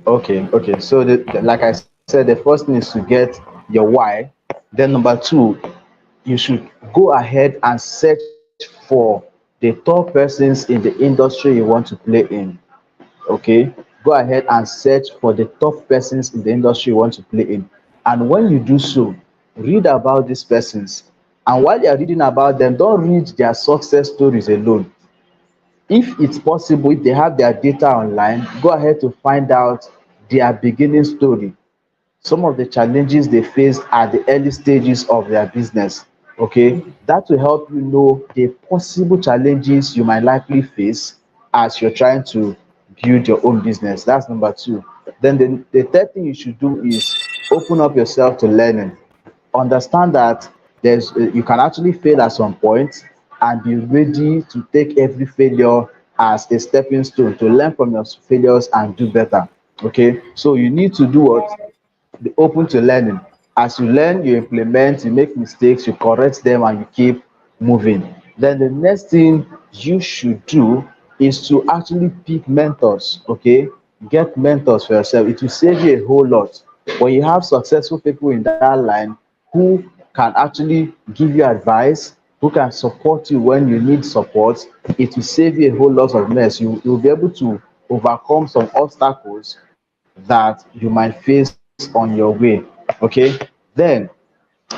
okay. So like I said, the first thing is to get your why. Then number two, you should go ahead and search for the top persons in the industry you want to play in. Okay, go ahead and search for the top persons in the industry you want to play in. And when you do so, read about these persons. And while you're reading about them, don't read their success stories alone. If it's possible, if they have their data online, go ahead to find out their beginning story, some of the challenges they faced at the early stages of their business. Okay, that will help you know the possible challenges you might likely face as you're trying to build your own business. That's number two. Then the third thing you should do is open up yourself to learning. Understand that you can actually fail at some point and be ready to take every failure as a stepping stone to learn from your failures and do better. Okay, so you need to do what? Be open to learning. As you learn, you implement, you make mistakes, you correct them, and you keep moving. Then the next thing you should do is to actually pick mentors. Okay, get mentors for yourself. It will save you a whole lot when you have successful people in that line who can actually give you advice, who can support you when you need support. It will save you a whole lot of mess. You'll be able to overcome some obstacles that you might face on your way. Okay, then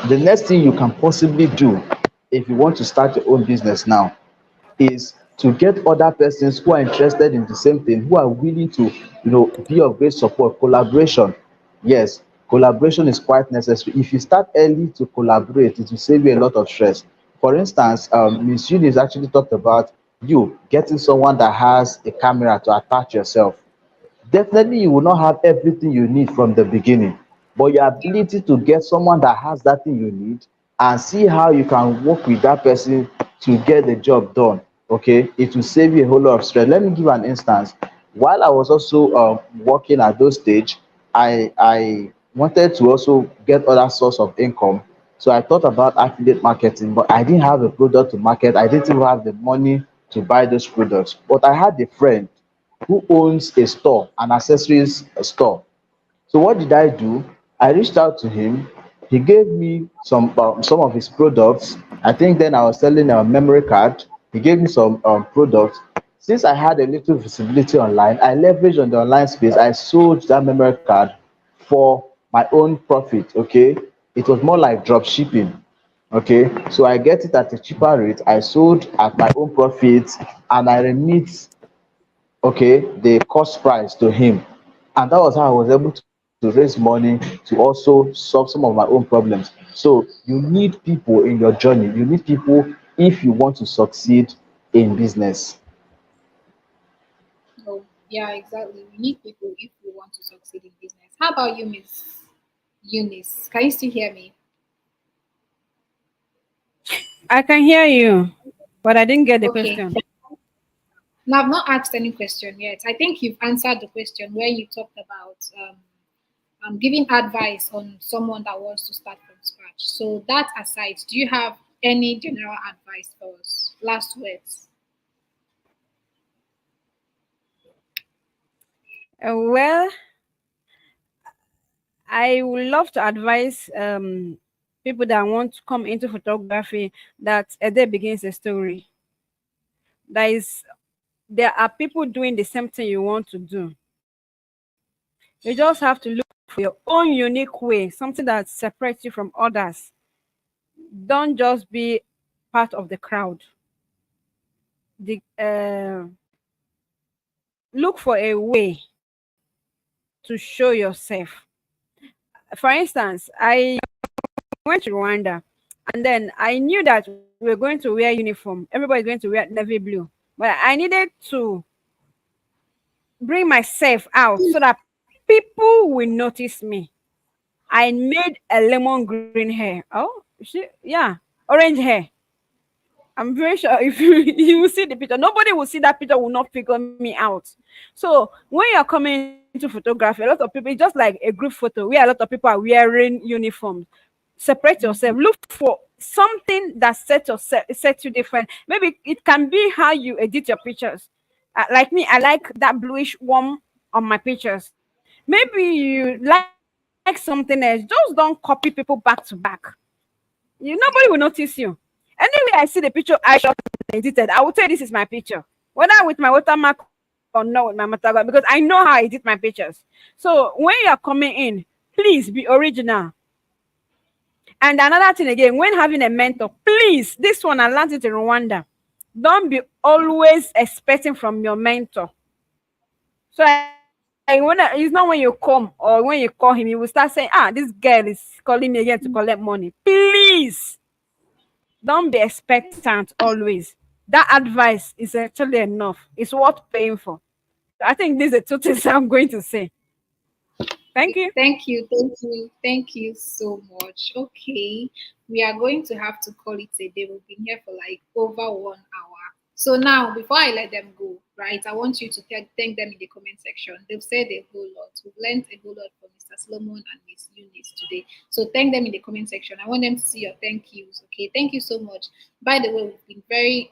the next thing you can possibly do if you want to start your own business now is to get other persons who are interested in the same thing, who are willing to be of great support. Collaboration, yes, collaboration is quite necessary. If you start early to collaborate, it will save you a lot of stress. For instance, Miss Eunice actually talked about you getting someone that has a camera to attach yourself. Definitely you will not have everything you need from the beginning, but your ability to get someone that has that thing you need and see how you can work with that person to get the job done, okay, it will save you a whole lot of stress. Let me give an instance. While I was also working at those stage, I wanted to also get other source of income. So I thought about affiliate marketing, but I didn't have a product to market. I didn't even have the money to buy those products, but I had a friend who owns a store, an accessories store. So what did I do? I reached out to him. He gave me some of his products. I think then I was selling a memory card. He gave me some products. Since I had a little visibility online, I leveraged on the online space. I sold that memory card for my own profit. Okay, it was more like drop shipping. Okay, so I get it at a cheaper rate. I sold at my own profit, and I remit, okay, the cost price to him. And that was how I was able to raise money to also solve some of my own problems. So you need people in your journey. You need people if you want to succeed in business. Oh, yeah, exactly. We need people if we want to succeed in business. How about you, Miss Eunice? Can you still hear me? I can hear you, but I didn't get the Okay. question. Now, I've not asked any question yet. I think you've answered the question where you talked about giving advice on someone that wants to start from scratch. So, that aside, do you have any general advice for us? Last words. Well, I would love to advise people that want to come into photography that a day begins a story. There is there are people doing the same thing you want to do. You just have to look for your own unique way, something that separates you from others. Don't just be part of the crowd. Look for a way to show yourself. For instance, I went to Rwanda, and then I knew that we were going to wear uniform. Everybody's going to wear navy blue, but I needed to bring myself out so that people will notice me. I made a lemon green hair. Oh, yeah, orange hair. I'm very sure if you will see the picture, nobody will see that picture will not figure me out. So when you're coming into photography, a lot of people, it's just like a group photo where a lot of people are wearing uniforms. Separate yourself. Look for something that sets you different. Maybe it can be how you edit your pictures. Like me, I like that bluish warm on my pictures. Maybe you like something else. Just don't copy people back to back. Nobody will notice you. Anyway, I see the picture I shot and edited, I will tell you this is my picture. Whether with my watermark or not with my watermark, because I know how I edit my pictures. So when you're coming in, please be original. And another thing again, when having a mentor, please, this one I learned it in Rwanda. Don't be always expecting from your mentor. So it's not when you come or when you call him, you will start saying, this girl is calling me again to collect money. Please don't be expectant always. That advice is actually enough. It's worth paying for. So I think these are two things I'm going to say. Thank you. Thank you so much. Okay, we are going to have to call it a day. We've been here for like over 1 hour. So now, before I let them go, right, I want you to thank them in the comment section. They've said a whole lot. We've learned a whole lot from Mr. Solomon and Miss Eunice today. So thank them in the comment section. I want them to see your thank yous. Okay, thank you so much. By the way, we've been very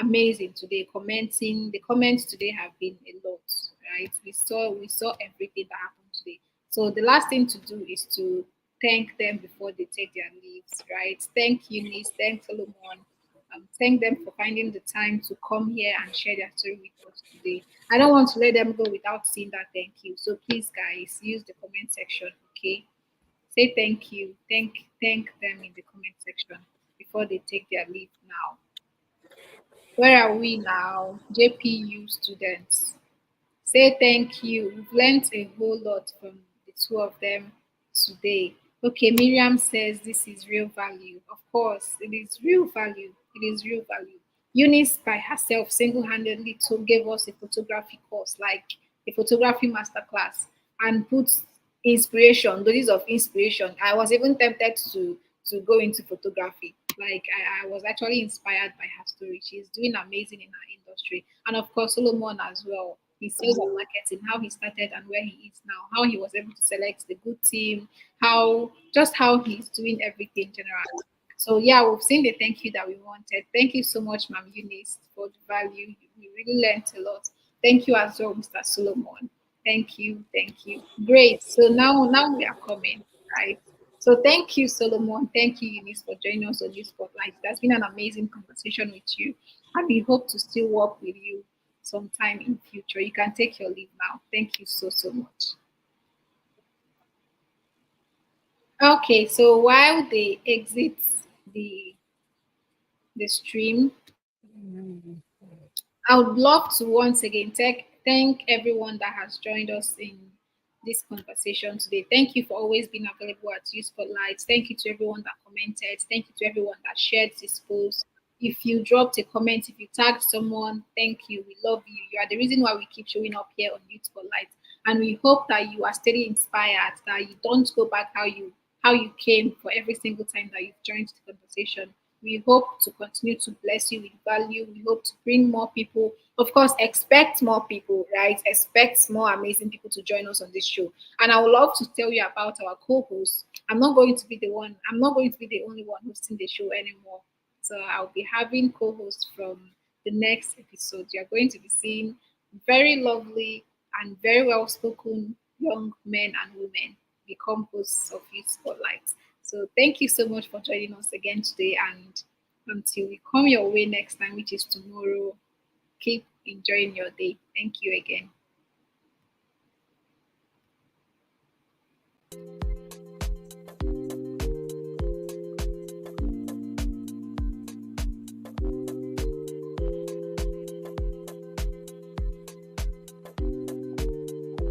amazing today commenting. The comments today have been a lot, right? We saw everything that happened today. So the last thing to do is to thank them before they take their leaves, right? Thank Eunice, thank Solomon. Thank them for finding the time to come here and share their story with us today. I don't want to let them go without seeing that thank you. So please, guys, use the comment section, okay? Say thank you. Thank them in the comment section before they take their leave now. Where are we now? JPU students. Say thank you. We've learned a whole lot from the two of them today. Okay, Miriam says this is real value. Of course, it is real value. It is real value. Eunice by herself single-handedly gave us a photography course, like a photography masterclass, and put inspiration, doses of inspiration. I was even tempted to go into photography. Like I was actually inspired by her story. She's doing amazing in her industry. And of course, Solomon as well. His sales and marketing, how he started and where he is now, how he was able to select the good team, how he's doing everything generally. So yeah, we've seen the thank you that we wanted. Thank you so much, Ma'am Eunice, for the value. We really learned a lot. Thank you as well, Mr. Solomon. Thank you. Great. So now we are coming, right? So thank you, Solomon. Thank you, Eunice, for joining us on this spotlight. That's been an amazing conversation with you, and we hope to still work with you sometime in future. You can take your leave now. Thank you so much. Okay, so while they exit the the stream, I would love to once again thank everyone that has joined us in this conversation today. Thank you for always being available at Youth Spotlight. Thank you to everyone that commented. Thank you to everyone that shared this post. If you dropped a comment, if you tagged someone, thank you. We love you. You are the reason why we keep showing up here on Youth Spotlight. And we hope that you are steadily inspired, that you don't go back how you came for every single time that you've joined the conversation. We hope to continue to bless you with value. We hope to bring more people. Of course, expect more people, right? Expect more amazing people to join us on this show. And I would love to tell you about our co-host. I'm not going to be the only one hosting the show anymore. So I'll be having co-hosts from the next episode. You're going to be seeing very lovely and very well spoken young men and women become hosts of Youth Spotlight. So thank you so much for joining us again today, and until we come your way next time, which is tomorrow, keep enjoying your day. Thank you again.